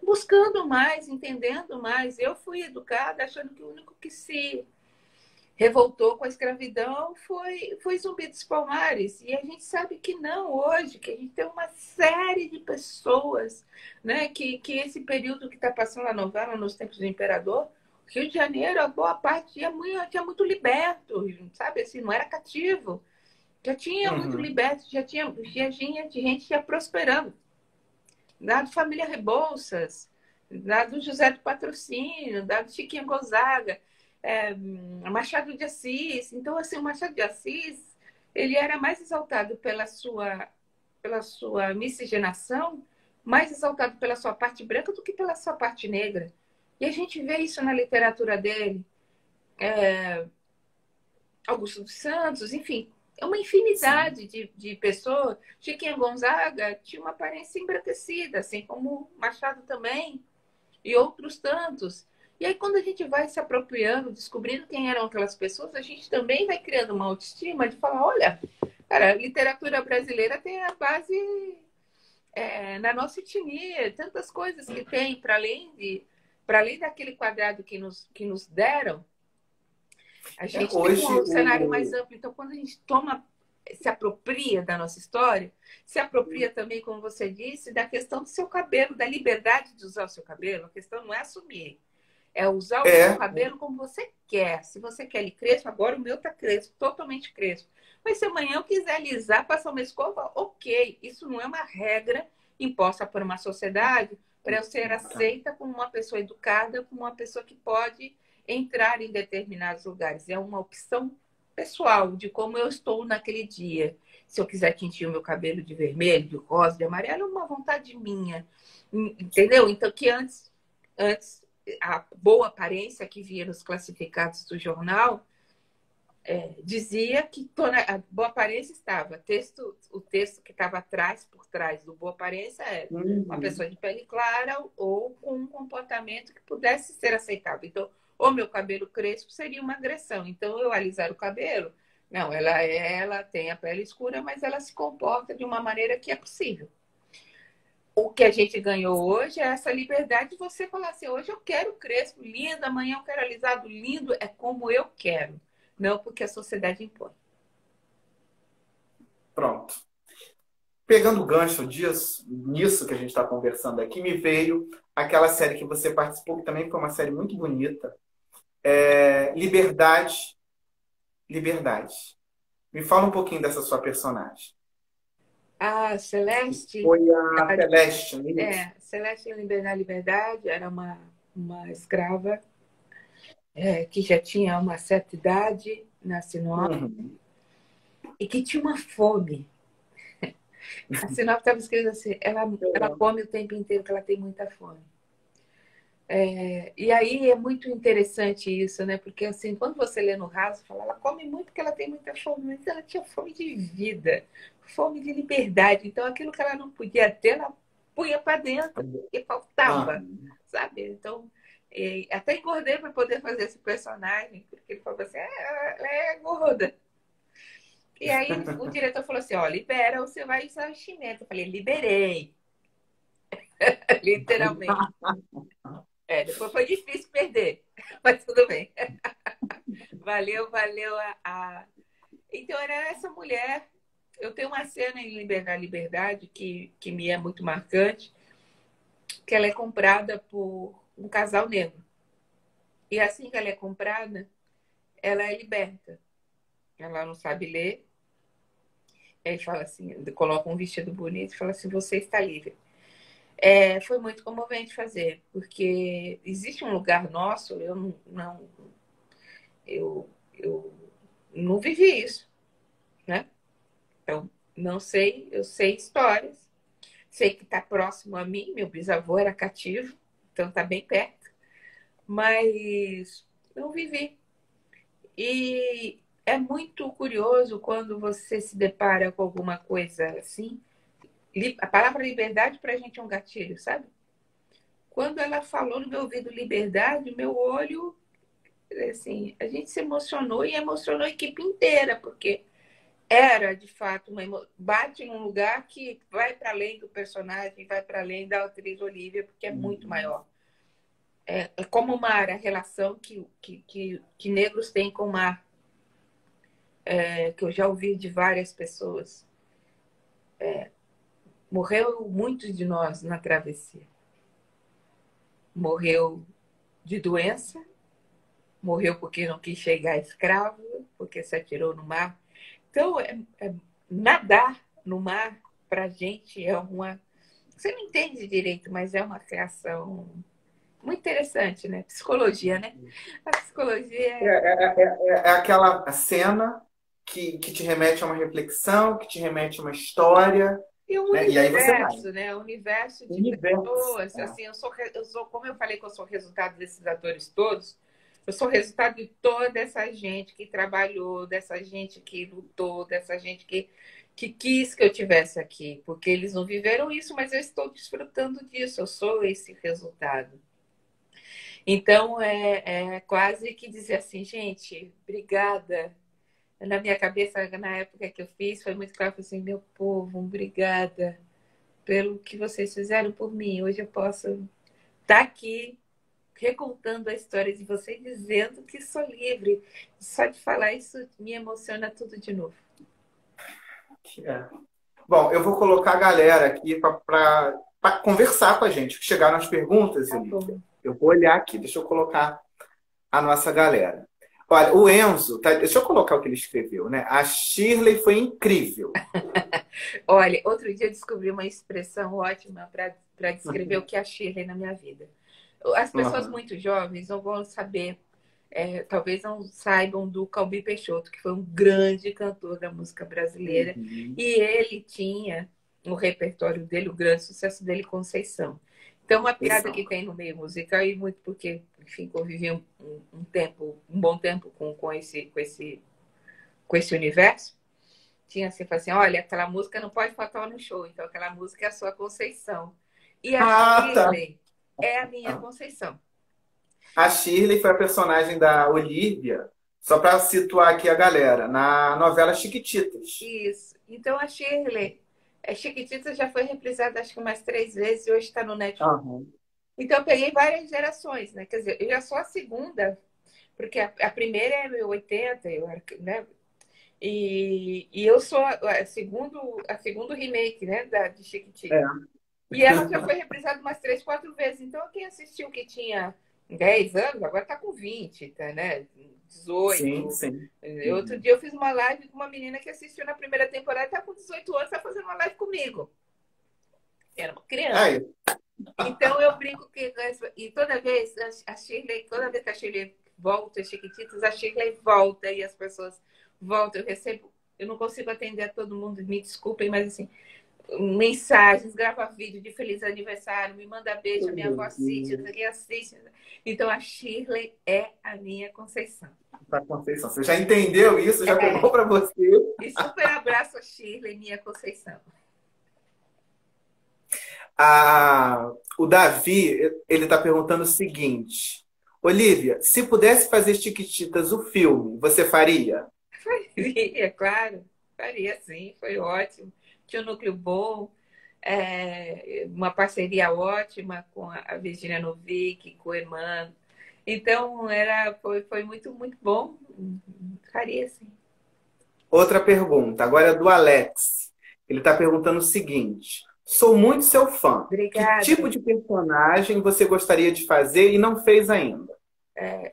buscando mais, entendendo mais. Eu fui educada achando que o único que se revoltou com a escravidão foi Zumbi dos Palmares. E a gente sabe que não hoje, que a gente tem uma série de pessoas, né, que esse período que está passando a novela, nos tempos do Imperador, Rio de Janeiro, a boa parte tinha muito liberto, sabe? Assim, não era cativo. Já tinha muito liberto, já tinha gente já prosperando. Lá do Família Rebouças, lá do José do Patrocínio, lá do Chiquinho Gonzaga, Machado de Assis. Então, assim, o Machado de Assis, ele era mais exaltado pela sua miscigenação, mais exaltado pela sua parte branca do que pela sua parte negra. E a gente vê isso na literatura dele. Augusto dos Santos, enfim, é uma infinidade de pessoas. Chiquinha Gonzaga tinha uma aparência embranquecida, assim como Machado também, e outros tantos. E aí, quando a gente vai se apropriando, descobrindo quem eram aquelas pessoas, a gente também vai criando uma autoestima de falar, olha, cara, a literatura brasileira tem a base na nossa etnia, tantas coisas que tem, para além daquele quadrado que nos deram, a gente tem um cenário mais amplo. Então, quando a gente se apropria da nossa história, se apropria também, como você disse, da questão do seu cabelo, da liberdade de usar o seu cabelo. A questão não é assumir, é usar o seu cabelo como você quer. Se você quer ele crespo, agora o meu está crespo, totalmente crespo. Mas se amanhã eu quiser alisar, passar uma escova, ok. Isso não é uma regra imposta por uma sociedade para eu ser aceita como uma pessoa educada, como uma pessoa que pode entrar em determinados lugares. É uma opção pessoal de como eu estou naquele dia. Se eu quiser tintir o meu cabelo de vermelho, de rosa, de amarelo, é uma vontade minha. Entendeu? Então, que antes a boa aparência que via nos classificados do jornal dizia que a boa aparência estava. O texto que estava por trás do boa aparência era uma pessoa de pele clara ou com um comportamento que pudesse ser aceitável. Então, o meu cabelo crespo seria uma agressão. Então, eu alisar o cabelo, não, ela tem a pele escura, mas ela se comporta de uma maneira que é possível. O que a gente ganhou hoje é essa liberdade de você falar assim, hoje eu quero crespo, lindo, amanhã eu quero alisado, lindo, é como eu quero. Não porque a sociedade impõe. Pronto. Pegando o gancho nisso que a gente está conversando aqui, me veio aquela série que você participou, que também foi uma série muito bonita. Liberdade. Me fala um pouquinho dessa sua personagem. A Celeste... Foi a Celeste, não é isso? Celeste em Liberdade era uma escrava que já tinha uma certa idade na sinopse e que tinha uma fome. A sinopse estava escrita assim, ela come o tempo inteiro, que ela tem muita fome. E aí é muito interessante isso, né? Porque assim, quando você lê no raso, fala, ela come muito porque ela tem muita fome, mas ela tinha fome de vida, fome de liberdade. Então aquilo que ela não podia ter, ela punha para dentro e faltava, sabe? Então, até engordei para poder fazer esse personagem, porque ele falou assim, ela é gorda. E aí o diretor falou assim, ó, libera ou você vai usar vestimenta. Eu falei, liberei. Literalmente. Depois foi difícil perder, mas tudo bem. Valeu Então, era essa mulher. Eu tenho uma cena em Liberdade que me é muito marcante, que ela é comprada por um casal negro. E assim que ela é comprada, ela é liberta. Ela não sabe ler. Ele fala assim, coloca um vestido bonito e fala assim, você está livre. Foi muito comovente fazer, porque existe um lugar nosso, eu não vivi isso, né? Então, não sei, eu sei histórias. Sei que está próximo a mim, meu bisavô era cativo, então está bem perto. Mas não vivi. E é muito curioso quando você se depara com alguma coisa assim. A palavra liberdade para a gente é um gatilho, sabe? Quando ela falou no meu ouvido liberdade, meu olho, assim, a gente se emocionou e emocionou a equipe inteira, porque era, de fato, bate num lugar que vai para além do personagem, vai para além da atriz Olivia, porque é muito maior. É como o mar, a relação que negros têm com o mar, que eu já ouvi de várias pessoas. Morreu muitos de nós na travessia. Morreu de doença, morreu porque não quis chegar escravo, porque se atirou no mar. Então, nadar no mar, para a gente, é uma... Você não entende direito, mas é uma reação muito interessante, né? Psicologia, né? A psicologia É aquela cena que te remete a uma reflexão, que te remete a uma história, e o né? E aí você vai. universo, né? O universo de Universo. pessoas. Assim, eu sou, como eu falei que eu sou resultado desses atores todos, eu sou resultado de toda essa gente que trabalhou, dessa gente que lutou, dessa gente que quis que eu tivesse aqui, porque eles não viveram isso, mas eu estou desfrutando disso, eu sou esse resultado. Então, é quase que dizer assim, gente, obrigada. Na minha cabeça, na época que eu fiz, foi muito claro, assim, meu povo, obrigada pelo que vocês fizeram por mim. Hoje eu posso estar aqui recontando a história de vocês, dizendo que sou livre. Só de falar isso me emociona tudo de novo. É. Bom, eu vou colocar a galera aqui para conversar com a gente. Chegaram as perguntas, Tá Olivia. bom. Eu vou olhar aqui, deixa eu colocar a nossa galera. Olha, o Enzo, deixa eu colocar o que ele escreveu, né? A Shirley foi incrível. Olha, outro dia eu descobri uma expressão ótima para descrever o que é a Shirley na minha vida. As pessoas muito jovens não vão saber, talvez não saibam do Calbi Peixoto, que foi um grande cantor da música brasileira. Uhum. E ele tinha no repertório dele, o grande sucesso dele, Conceição. Então, uma piada que tem no meio musical, e muito porque, enfim, convivi um bom tempo com esse universo, tinha assim, assim, olha, aquela música não pode faltar no show, então aquela música é a sua Conceição. E a Shirley é a minha Conceição. A Shirley foi a personagem da Olivia, só para situar aqui a galera, na novela Chiquititas. Isso. Então a Shirley, Chiquititas já foi reprisada acho que umas 3 vezes e hoje está no Netflix. Uhum. Então eu peguei várias gerações, né? Quer dizer, eu já sou a segunda, porque a primeira é 80, né? E eu sou a segundo remake, né, de Chiquititas. E ela já foi reprisada umas 3, 4 vezes. Então, quem assistiu que tinha 10 anos, agora está com 20, tá, né? 18. Sim. Outro dia eu fiz uma live com uma menina que assistiu na primeira temporada, está com 18 anos, está fazendo uma live comigo. Era uma criança. Então, eu brinco que... E toda vez que a Shirley volta, Chiquititas, a Shirley volta e as pessoas voltam. Eu não consigo atender a todo mundo, me desculpem, mas assim... mensagens, grava vídeo de feliz aniversário, me manda beijo, a minha avó assiste. Então a Shirley é a minha Conceição. Conceição. Você já entendeu isso? Já pegou para você? E super abraço a Shirley, minha Conceição. O Davi, ele está perguntando o seguinte: Olivia, se pudesse fazer Chiquititas o filme, você faria? Faria, claro. Faria sim, foi ótimo. Tinha um núcleo bom, uma parceria ótima com a Virginia Novick, com o Emmanuel. Então, foi muito, muito bom. Faria, sim. Outra pergunta, agora é do Alex. Ele está perguntando o seguinte: sou muito seu fã. Obrigada. Que tipo de personagem você gostaria de fazer e não fez ainda?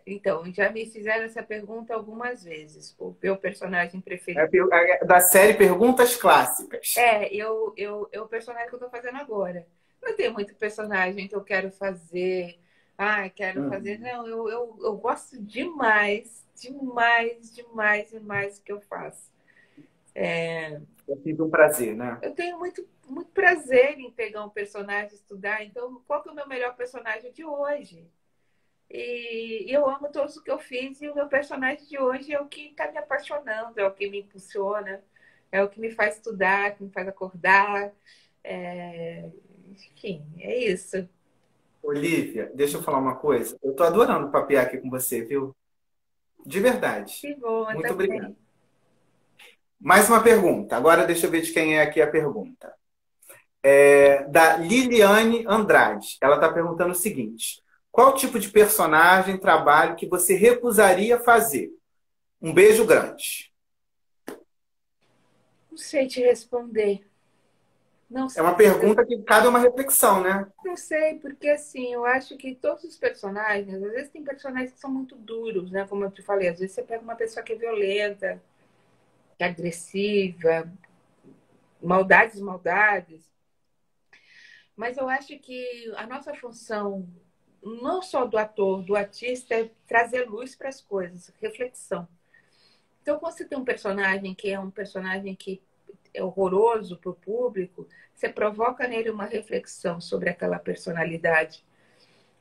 Então, já me fizeram essa pergunta algumas vezes. O meu personagem preferido. Da série Perguntas Clássicas. O personagem que eu estou fazendo agora. Não tem muito personagem que eu quero fazer. Quero fazer. Não, eu gosto demais do que eu faço. É sempre um prazer, né? Eu tenho muito prazer em pegar um personagem e estudar. Então, qual que é o meu melhor personagem de hoje? E eu amo todos o que eu fiz, e o meu personagem de hoje é o que está me apaixonando, é o que me impulsiona, é o que me faz estudar, que me faz acordar. Enfim, é isso. Olivia, deixa eu falar uma coisa. Eu tô adorando papear aqui com você, viu? De verdade. Que bom, Muito obrigado. também. Mais uma pergunta. Agora deixa eu ver de quem é aqui a pergunta. Da Liliane Andrade. Ela está perguntando o seguinte: qual tipo de personagem, trabalho que você recusaria fazer? Um beijo grande. Não sei te responder. Não É uma sei. pergunta que cabe uma reflexão, né? Não sei, porque assim, eu acho que todos os personagens, às vezes tem personagens que são muito duros, né? Como eu te falei, às vezes você pega uma pessoa que é violenta, que é agressiva, maldades, maldades. Mas eu acho que a nossa função, não só do ator, do artista, é trazer luz para as coisas, reflexão. Então, quando você tem um personagem que é um personagem que é horroroso para o público, você provoca nele uma reflexão sobre aquela personalidade.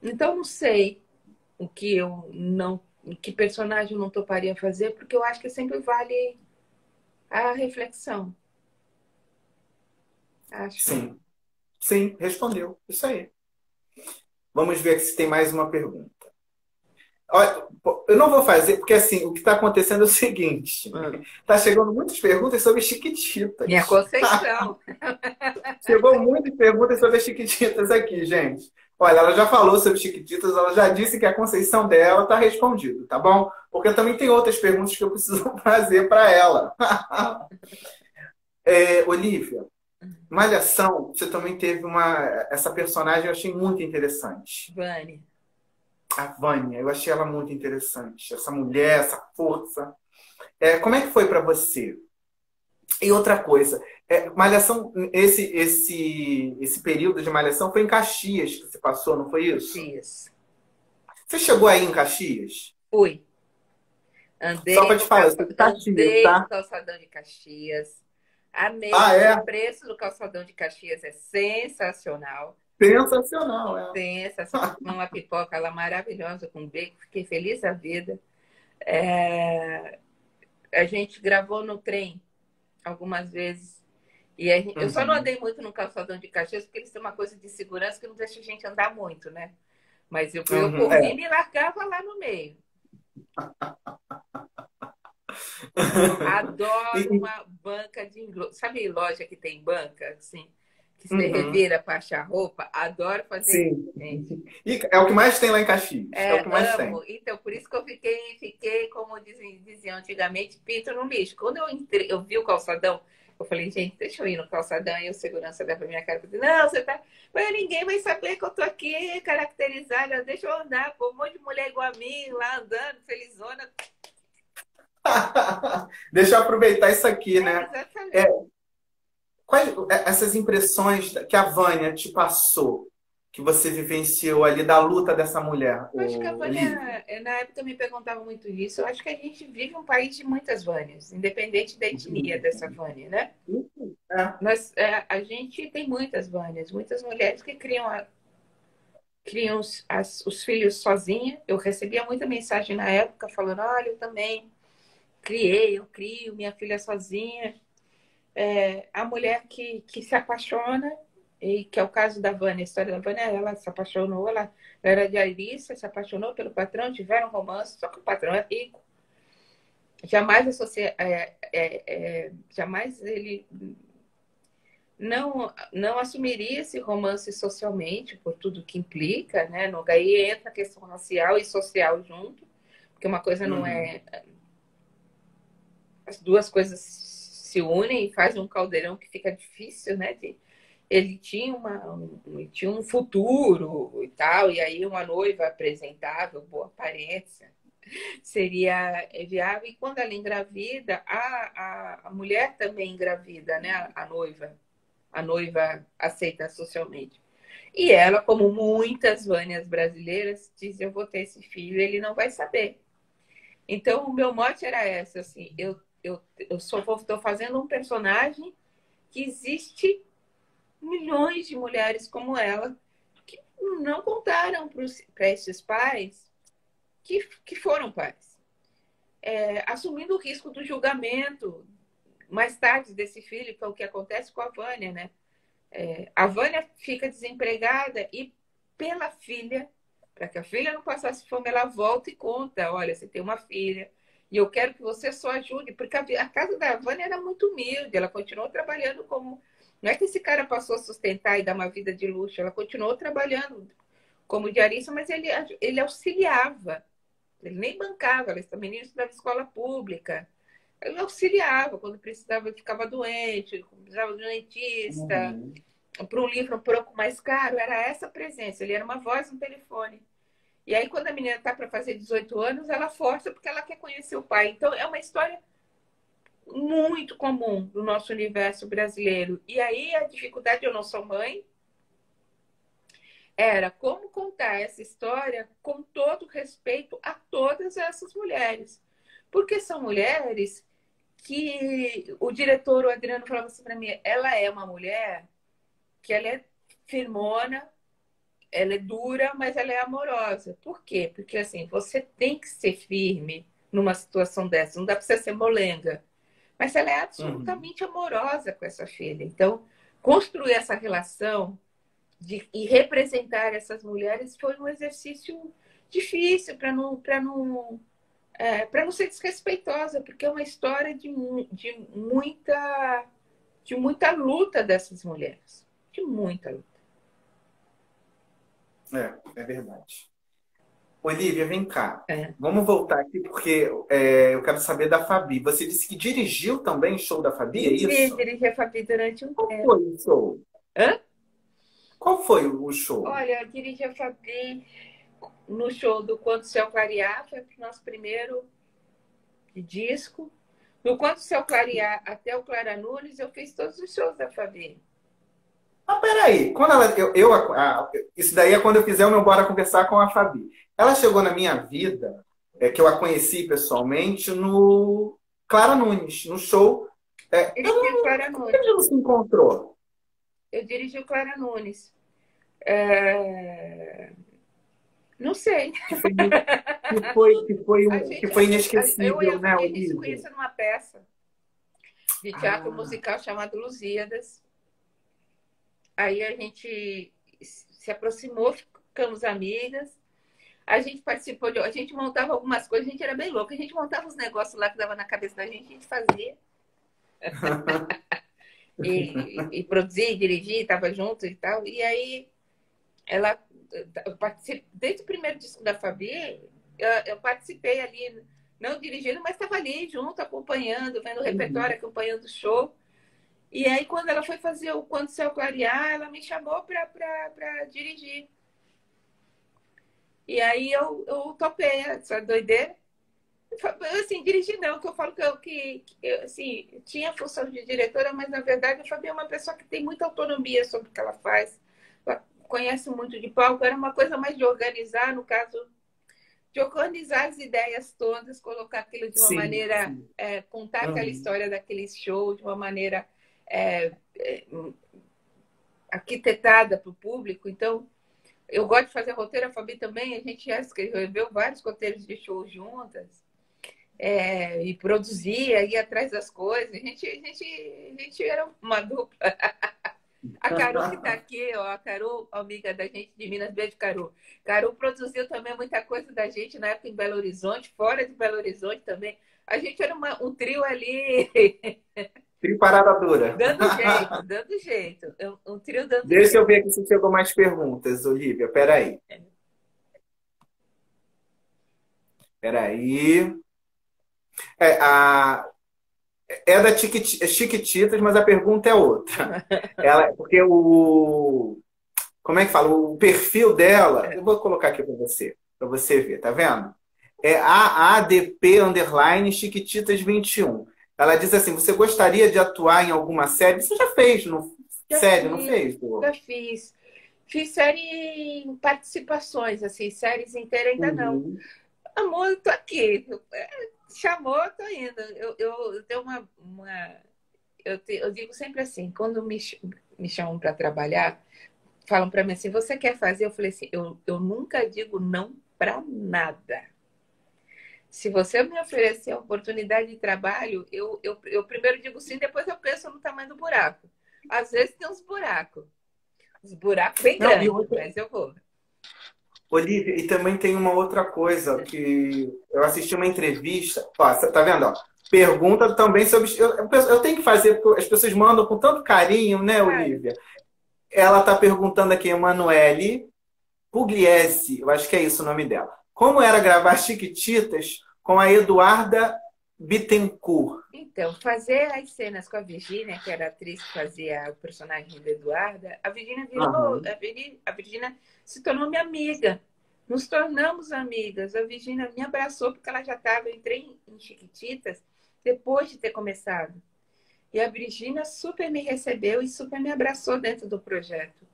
Então, não sei o que eu não, que personagem eu não toparia fazer, porque eu acho que sempre vale a reflexão. Acho. Sim. Sim, respondeu. Isso aí. Vamos ver se tem mais uma pergunta. Olha, eu não vou fazer, porque assim, o que está acontecendo é o seguinte: está chegando muitas perguntas sobre Minha Chiquititas. Conceição. Chegou muitas perguntas sobre as Chiquititas aqui, gente. Olha, ela já falou sobre Chiquititas, ela já disse que a Conceição dela está respondido, tá bom? Porque também tem outras perguntas que eu preciso fazer para ela. Olivia, Malhação, você também teve essa personagem, eu achei muito interessante. Vani. A Vânia, eu achei ela muito interessante. Essa mulher, essa força. Como é que foi para você? E outra coisa, Malhação, esse período de Malhação foi em Caxias que você passou, não foi isso? Caxias. Você chegou aí em Caxias? Fui. Só para te falar, eu sou de Caxias, Andei no tá? calçadão de Caxias. Amei. Ah, O é? preço do calçadão de Caxias é sensacional. Sensacional, é. Sensacional. Uma pipoca lá maravilhosa com bacon. Fiquei feliz da vida. É, A gente gravou no trem algumas vezes. Eu só não Uhum. andei muito no calçadão de Caxias porque eles têm uma coisa de segurança que não deixa a gente andar muito, né? Mas eu Uhum, por mim, me largava lá no meio. Adoro E- uma banca de engrudo. Sabe loja que tem banca, assim, que você uhum. revira para achar roupa? Adoro fazer isso, Sim. gente. E é o que mais tem lá em Caxias. É o que mais tem. Amo. Então, por isso que eu fiquei como diziam antigamente, pinto no lixo. Quando eu entrei, eu vi o calçadão, eu falei, gente, deixa eu ir no calçadão. E o segurança dá pra minha cara e falou, não, você tá. Mas ninguém vai saber que eu tô aqui caracterizada. Deixa eu andar, pô, um monte de mulher igual a mim lá andando, felizona. Deixa eu aproveitar isso aqui, né? É, Exatamente. essas impressões que a Vânia te passou, que você vivenciou ali da luta dessa mulher, Eu acho que a Olivia? Vânia, na época me perguntava muito isso. Eu acho que a gente vive um país de muitas Vânias, independente da etnia dessa Vânia, né? É. A gente tem muitas Vânias, muitas mulheres que criam os filhos sozinha. Eu recebia muita mensagem na época falando: olha, eu também eu crio minha filha sozinha. A mulher que se apaixona, e que é o caso da Vânia, a história da Vânia, ela se apaixonou, ela era diarista, se apaixonou pelo patrão, tiveram um romance, só que o patrão é rico. Jamais, jamais ele não assumiria esse romance socialmente, por tudo que implica, né? Aí entra a questão racial e social junto, porque uma coisa não Uhum. é. As duas coisas se unem e fazem um caldeirão que fica difícil, né? Ele tinha um futuro e tal, e aí uma noiva apresentável, boa aparência, seria viável. E quando ela engravida, a mulher também engravida, né? A noiva aceita socialmente. E ela, como muitas vânias brasileiras, diz: eu vou ter esse filho, ele não vai saber. Então, o meu mote era esse, assim, eu estou fazendo um personagem que existe milhões de mulheres como ela que não contaram para esses pais que foram pais. Assumindo o risco do julgamento mais tarde desse filho, que é o que acontece com a Vânia, né? A Vânia fica desempregada e pela filha, para que a filha não passasse fome, ela volta e conta, olha, você tem uma filha e eu quero que você só ajude, porque a casa da Vânia era muito humilde, ela continuou trabalhando como... Não é que esse cara passou a sustentar e dar uma vida de luxo, ela continuou trabalhando como diarista, mas ele auxiliava, ele nem bancava, essa menina estudava escola pública, ele auxiliava quando precisava, ficava doente, precisava de um dentista, para um livro um pouco mais caro, era essa presença, ele era uma voz no telefone. E aí, quando a menina está para fazer 18 anos, ela força porque ela quer conhecer o pai. Então, é uma história muito comum do nosso universo brasileiro. E aí, a dificuldade, eu não sou mãe, era como contar essa história com todo respeito a todas essas mulheres. Porque são mulheres que o diretor, o Adriano, falava assim para mim, ela é uma mulher que ela é firmona, ela é dura, mas ela é amorosa. Por quê? Porque assim, você tem que ser firme numa situação dessa, não dá para você ser molenga. Mas ela é absolutamente amorosa com essa filha. Então, construir essa relação e representar essas mulheres foi um exercício difícil para não ser desrespeitosa, porque é uma história de muita luta dessas mulheres. De muita luta. É verdade. Olivia, vem cá. Vamos voltar aqui, porque eu quero saber da Fabi. Você disse que dirigiu também o show da Fabi, é isso? Dirigi a Fabi durante um tempo. Qual foi o show? Hã? Qual foi o show? Olha, eu dirigi a Fabi no show do Quando o Céu Clarear, foi o nosso primeiro disco. No Quando o Céu Clarear até o Clara Nunes, eu fiz todos os shows da Fabi. Ah, peraí. Quando isso daí é quando eu fizer o meu Bora Conversar com a Fabi. Ela chegou na minha vida, que eu a conheci pessoalmente, no Clara Nunes, no show. Clara Nunes. Como a gente se encontrou? Eu dirigi o Clara Nunes. Não sei. Que foi inesquecível, né, A gente se conheceu numa peça de teatro musical chamada Lusíadas. Aí a gente se aproximou, ficamos amigas. A gente participou a gente montava algumas coisas, a gente era bem louca. A gente montava os negócios lá que dava na cabeça da gente, a gente fazia. e produzia, e dirigia, estava junto e tal. E aí, desde o primeiro disco da Fabi, eu participei ali, não dirigindo, mas estava ali junto, acompanhando, vendo o repertório, acompanhando o show. E aí, quando ela foi fazer o Quando o Céu Clarear, ela me chamou para dirigir. E aí eu topei essa doideira. Assim, dirigir não, que eu falo que assim, tinha a função de diretora, mas na verdade a Fabi é uma pessoa que tem muita autonomia sobre o que ela faz. Ela conhece muito de palco, era uma coisa mais de organizar, no caso, de organizar as ideias todas, colocar aquilo de uma maneira, contar aquela história daquele show de uma maneira arquitetada para o público. Então, eu gosto de fazer roteiro, a Fabi também, a gente já escreveu vários roteiros de shows juntas. E produzia, ia atrás das coisas. A gente era uma dupla. A Carol que está aqui, ó, a Carol, amiga da gente de Minas, beijo, Carol. Carol produziu também muita coisa da gente na época em Belo Horizonte, fora de Belo Horizonte também. A gente era um trio ali. Trio Parada Dura. Dando jeito. Um trio dando Deixa jeito. eu ver aqui se chegou mais perguntas, Olivia. Peraí. É da Chiquititas, mas a pergunta é outra. Porque como é que fala? O perfil dela, eu vou colocar aqui para você ver, tá vendo? É AADP _ Chiquititas 21. Ela diz assim: você gostaria de atuar em alguma série? Você já fez, não fez? Já fiz. Fiz série em participações, assim, séries inteiras ainda não. Amor, eu tô aqui. Chamou, eu tô indo. Eu tenho eu digo sempre assim, quando me chamam para trabalhar, falam para mim assim, você quer fazer? Eu falei assim, eu nunca digo não para nada. Se você me oferecer a oportunidade de trabalho, eu primeiro digo sim, depois eu penso no tamanho do buraco. Às vezes tem uns buracos bem Não, e grandes, outra, mas eu vou. Olivia, e também tem uma outra coisa que eu assisti uma entrevista. Ó, cê tá vendo? Ó, pergunta também sobre. Eu tenho que fazer, porque as pessoas mandam com tanto carinho, né, Ai, Olivia? Ela está perguntando aqui, Emanuele Pugliese, eu acho que é isso o nome dela. Como era gravar Chiquititas com a Eduarda Bittencourt? então, fazer as cenas com a Virgínia, que era a atriz que fazia o personagem da Eduarda, a Virgínia virou. Aham. A Virgínia se tornou minha amiga. Nos tornamos amigas. A Virgínia me abraçou porque ela já estava. Eu entrei em Chiquititas depois de ter começado. E a Virgínia super me recebeu e super me abraçou dentro do projeto.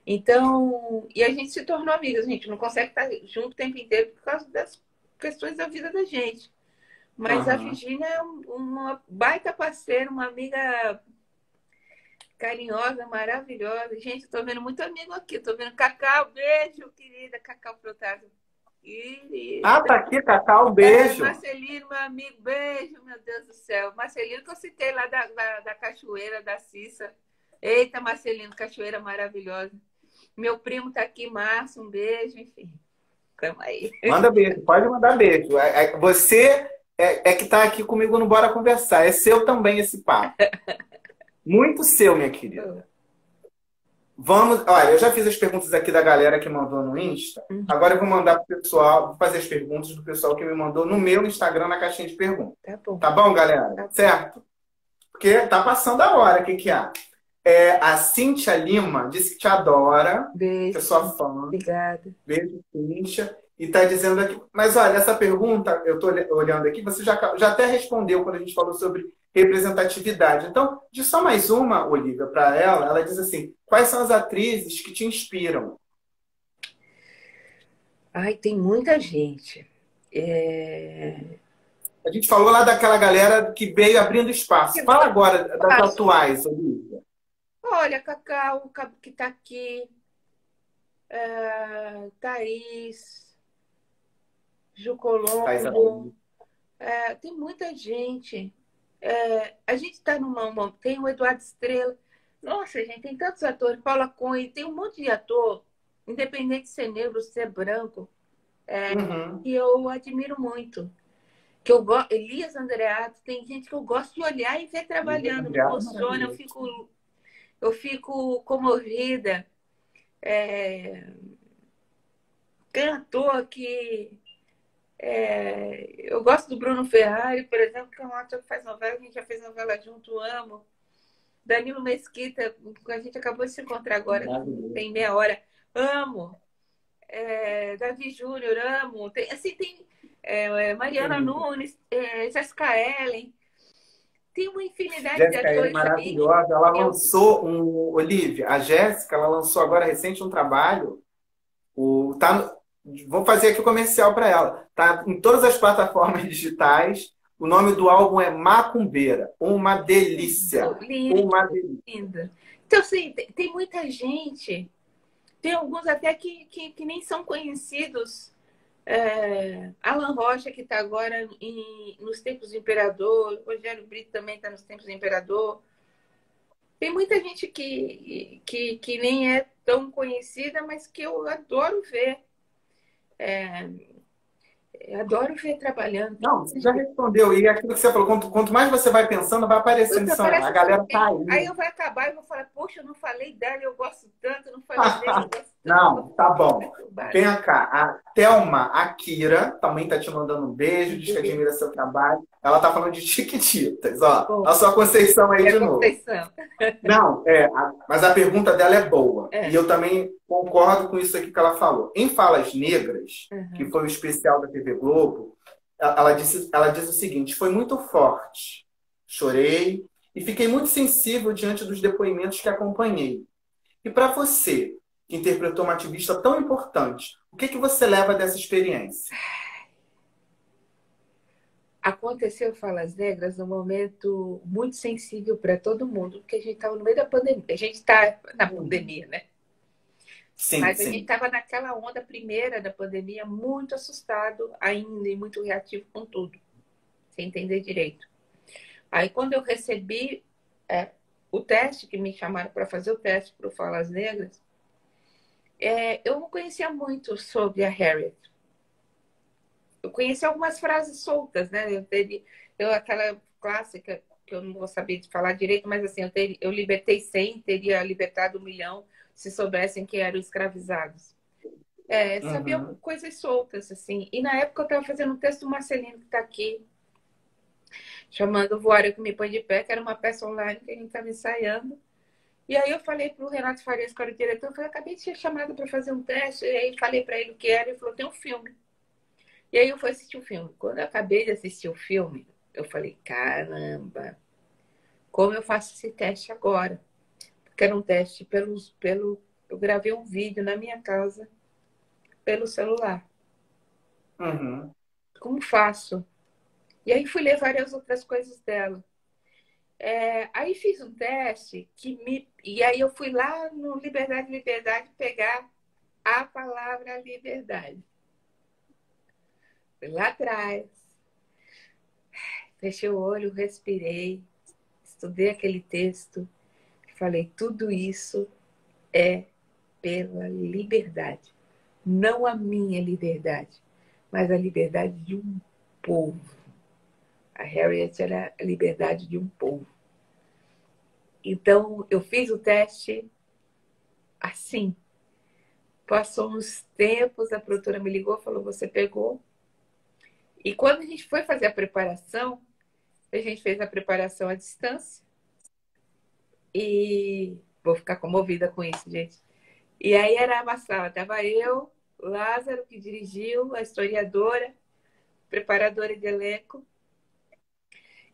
Então, e a gente se tornou amigas. A gente não consegue estar junto o tempo inteiro por causa das questões da vida da gente. Mas a Aham. Virgínia é uma baita parceira, uma amiga carinhosa, maravilhosa. Gente, estou vendo muito amigo aqui. Estou vendo Cacau, beijo, querida. Cacau Protásio, Ah, querida. tá aqui, Cacau, um É, beijo. Marcelino, meu amigo, beijo, meu Deus do céu. Marcelino, que eu citei lá da Cachoeira, da Cissa. Eita, Marcelino, cachoeira maravilhosa. Meu primo tá aqui, Márcio, um beijo, enfim. Tamo aí. Manda beijo, pode mandar beijo. Você é que está aqui comigo no Bora Conversar. É seu também esse papo. Muito seu, minha querida. Vamos, olha, eu já fiz as perguntas aqui da galera que mandou no Insta. Agora eu vou mandar pro pessoal, vou fazer as perguntas do pessoal que me mandou no meu Instagram na caixinha de perguntas. Tá bom. Tá bom, galera? Tá bom. Certo? Porque tá passando a hora, o que que há? A Cíntia Lima disse que te adora, que Beijo. é sua fã. Obrigada. Beijo, Cíntia. E tá dizendo aqui. Mas olha, essa pergunta, eu tô olhando aqui, você já até respondeu quando a gente falou sobre representatividade. Então, de só mais uma, Olivia, para ela diz assim: quais são as atrizes que te inspiram? Ai, tem muita gente. A gente falou lá daquela galera que veio abrindo espaço. Fala agora das atuais, Olivia. Olha, Cacau, que tá aqui. Thaís, Ju Thais Colombo. Araújo. Tem muita gente. A gente está numa. Tem o Eduardo Estrela. Nossa, gente, tem tantos atores. Paula Cunha, tem um monte de ator, independente de ser negro, ser branco, Uhum. que eu admiro muito. Elias Andreato, tem gente que eu gosto de olhar e ver trabalhando, me emociona, eu fico comovida. Tem ator que. Eu gosto do Bruno Ferrari, por exemplo, que é um ator que faz novela, a gente já fez novela junto, amo. Danilo Mesquita, a gente acabou de se encontrar agora, tem meia hora, amo. Davi Júnior, amo. Tem Mariana Nunes, Jessica Ellen. Tem uma infinidade de Jéssica é atores aí. maravilhosa. Ela lançou Olivia, a Jéssica, ela lançou agora recente um trabalho. Vou fazer aqui o comercial para ela. Tá em todas as plataformas digitais. O nome do álbum é Macumbeira. Uma delícia. Uma delícia. Linda. Então, assim, tem muita gente. Tem alguns até que nem são conhecidos. Alan Rocha, que está agora nos Tempos do Imperador. Rogério Brito também está nos Tempos do Imperador. Tem muita gente que nem é tão conhecida, mas que eu adoro ver. Eu adoro ver trabalhando. Não, você já respondeu. E aquilo que você falou, quanto mais você vai pensando, vai aparecendo. A galera tá aí. Aí eu vou acabar e vou falar, poxa, eu não falei dela, eu gosto tanto, eu não falei dele, eu gosto tanto. Não, tá bom. Vem cá. A Thelma Akira também tá te mandando um beijo, diz que admira seu trabalho. Ela tá falando de Chiquititas, ó. A sua Conceição aí de novo. Conceição. Não, mas a pergunta dela é boa. E eu também concordo com isso aqui que ela falou. Em Falas Negras, que foi o especial da TV Globo, ela diz o seguinte: foi muito forte. Chorei e fiquei muito sensível diante dos depoimentos que acompanhei. E para você, que interpretou uma ativista tão importante, o que você leva dessa experiência? Aconteceu Falas Negras num momento muito sensível para todo mundo, porque a gente estava no meio da pandemia. A gente está na pandemia, né? Sim, Mas a gente sim. estava naquela onda primeira da pandemia, muito assustado ainda e muito reativo com tudo, sem entender direito. Aí, quando eu recebi o teste, que me chamaram para fazer o teste para o Falas Negras, eu não conhecia muito sobre a Harriet. Eu conheci algumas frases soltas, né? Aquela clássica que eu não vou saber de falar direito, mas assim, eu libertei 100, teria libertado 1 milhão se soubessem que eram escravizados. Sabia Uhum. coisas soltas, assim. E na época eu estava fazendo um texto do Marcelino, que está aqui, chamando Voar que me põe de pé, que era uma peça online que a gente estava ensaiando. E aí eu falei para o Renato Farias, que era o diretor, eu falei, acabei de ser chamada para fazer um teste, e aí falei para ele o que era, e ele falou, tem um filme. E aí eu fui assistir o filme. Quando eu acabei de assistir o filme, eu falei, caramba, como eu faço esse teste agora? Porque era um teste eu gravei um vídeo na minha casa pelo celular. Uhum. Como faço? E aí fui ler várias outras coisas dela. Aí fiz um teste e aí eu fui lá no Liberdade, Liberdade pegar a palavra liberdade. Fui lá atrás, fechei o olho, respirei, estudei aquele texto, falei, tudo isso é pela liberdade. Não a minha liberdade, mas a liberdade de um povo. A Harriet era a liberdade de um povo. Então, eu fiz o teste assim. Passou uns tempos, a produtora me ligou, falou, você pegou. E quando a gente foi fazer a gente fez a preparação à distância. E vou ficar comovida com isso, gente. E aí era uma sala, estava eu, Lázaro, que dirigiu, a historiadora, preparadora de elenco.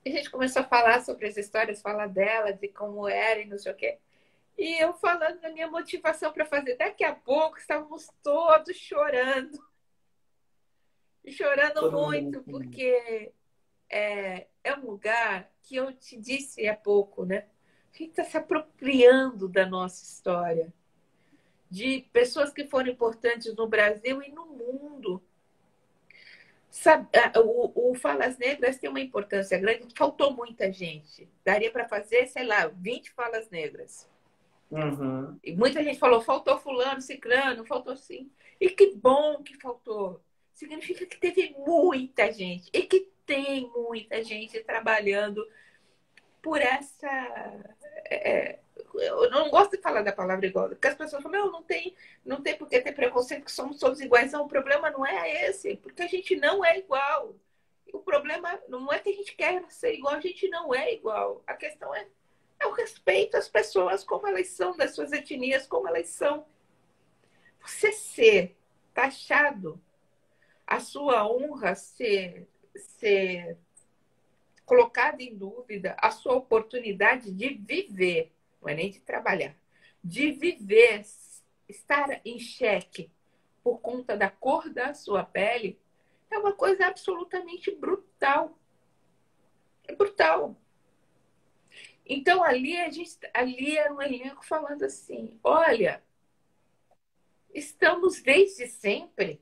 E a gente começou a falar sobre as histórias, falar dela, de como era e não sei o quê. E eu falando da minha motivação para fazer. Daqui a pouco estávamos todos chorando. E chorando Todo mundo. muito, porque é um lugar que eu te disse há pouco, né? A gente está se apropriando da nossa história. De pessoas que foram importantes no Brasil e no mundo. Sabe, o Falas Negras tem uma importância grande. Faltou muita gente. Daria para fazer, sei lá, 20 Falas Negras. Uhum. E muita gente falou, faltou fulano, ciclano, faltou sim. E que bom que faltou. Significa que teve muita gente. E que tem muita gente trabalhando por essa... eu não gosto de falar da palavra igual, porque as pessoas falam, não tem por que ter preconceito, que somos todos iguais. Não, o problema não é esse, porque a gente não é igual. O problema não é que a gente quer ser igual, a gente não é igual. A questão é o respeito às pessoas, como elas são, das suas etnias, como elas são. Você ser taxado, a sua honra ser colocada em dúvida, a sua oportunidade de viver, não é nem de trabalhar, de viver, estar em xeque por conta da cor da sua pele, é uma coisa absolutamente brutal. É brutal. Então, ali era um elenco falando assim, olha, estamos desde sempre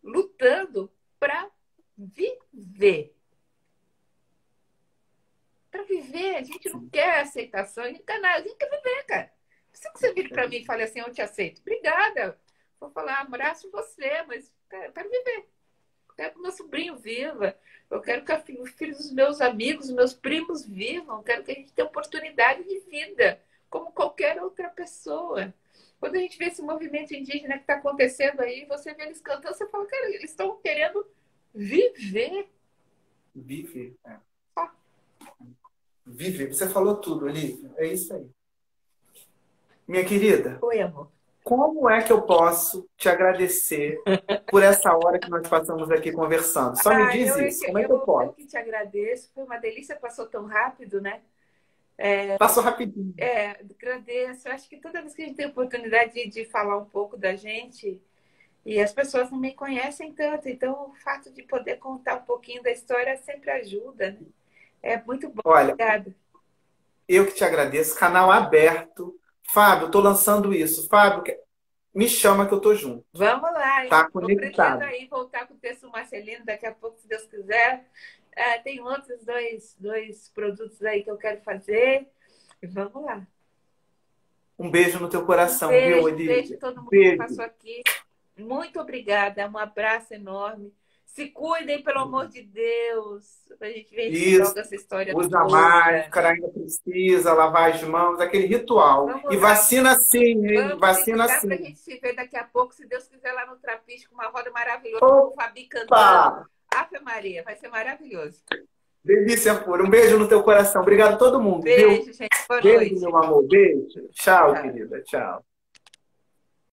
lutando para viver. Para viver, a gente não quer aceitação, a gente quer viver, cara. Não que você vire para mim e fale assim, eu te aceito. Obrigada. Vou falar, abraço você, mas quero viver. Quero que meu sobrinho viva. Eu quero que os filhos dos meus amigos, meus primos vivam. Eu quero que a gente tenha oportunidade de vida, como qualquer outra pessoa. Quando a gente vê esse movimento indígena que está acontecendo aí, você vê eles cantando, você fala, cara, eles estão querendo viver. Viver. Ó. Viver. Você falou tudo, Olivia. É isso aí. Minha querida, Oi, amor. como é que eu posso te agradecer por essa hora que nós passamos aqui conversando? Só me diz isso. Como é que eu Eu posso? que te agradeço. Foi uma delícia, passou tão rápido, né? Passou rapidinho. Agradeço. Acho que toda vez que a gente tem a oportunidade de falar um pouco da gente, E as pessoas não me conhecem tanto, então o fato de poder contar um pouquinho da história sempre ajuda, né? É muito bom. Olha, Obrigada. eu que te agradeço, canal aberto. Fábio, estou lançando isso. Fábio, me chama que eu tô junto. Vamos lá, hein? Tá Estou pretendo conectado. aí voltar com o texto Marcelino daqui a pouco, se Deus quiser. Ah, tem outros dois produtos aí que eu quero fazer. E vamos lá. Um beijo no teu coração, viu, Um beijo Olivia? a todo mundo que Beijo. passou aqui. Muito obrigada, um abraço enorme. Se cuidem, pelo amor de Deus. A gente vence Isso. logo essa história Usa toda. máscara, ainda precisa lavar as mãos, aquele ritual. E Vamos lá, vacina sim, hein? vamos se Vacina cuidar para a sim. gente se ver daqui a pouco, se Deus quiser, lá no Trapiche, com uma roda maravilhosa, com o Fabi cantando. Opa! Ave Maria, vai ser maravilhoso. Delícia pura. Um beijo no teu coração. Obrigado a todo mundo, viu? Beijo, gente. Boa Beijo, noite. meu amor. Beijo. Tchau, Tchau. querida. Tchau.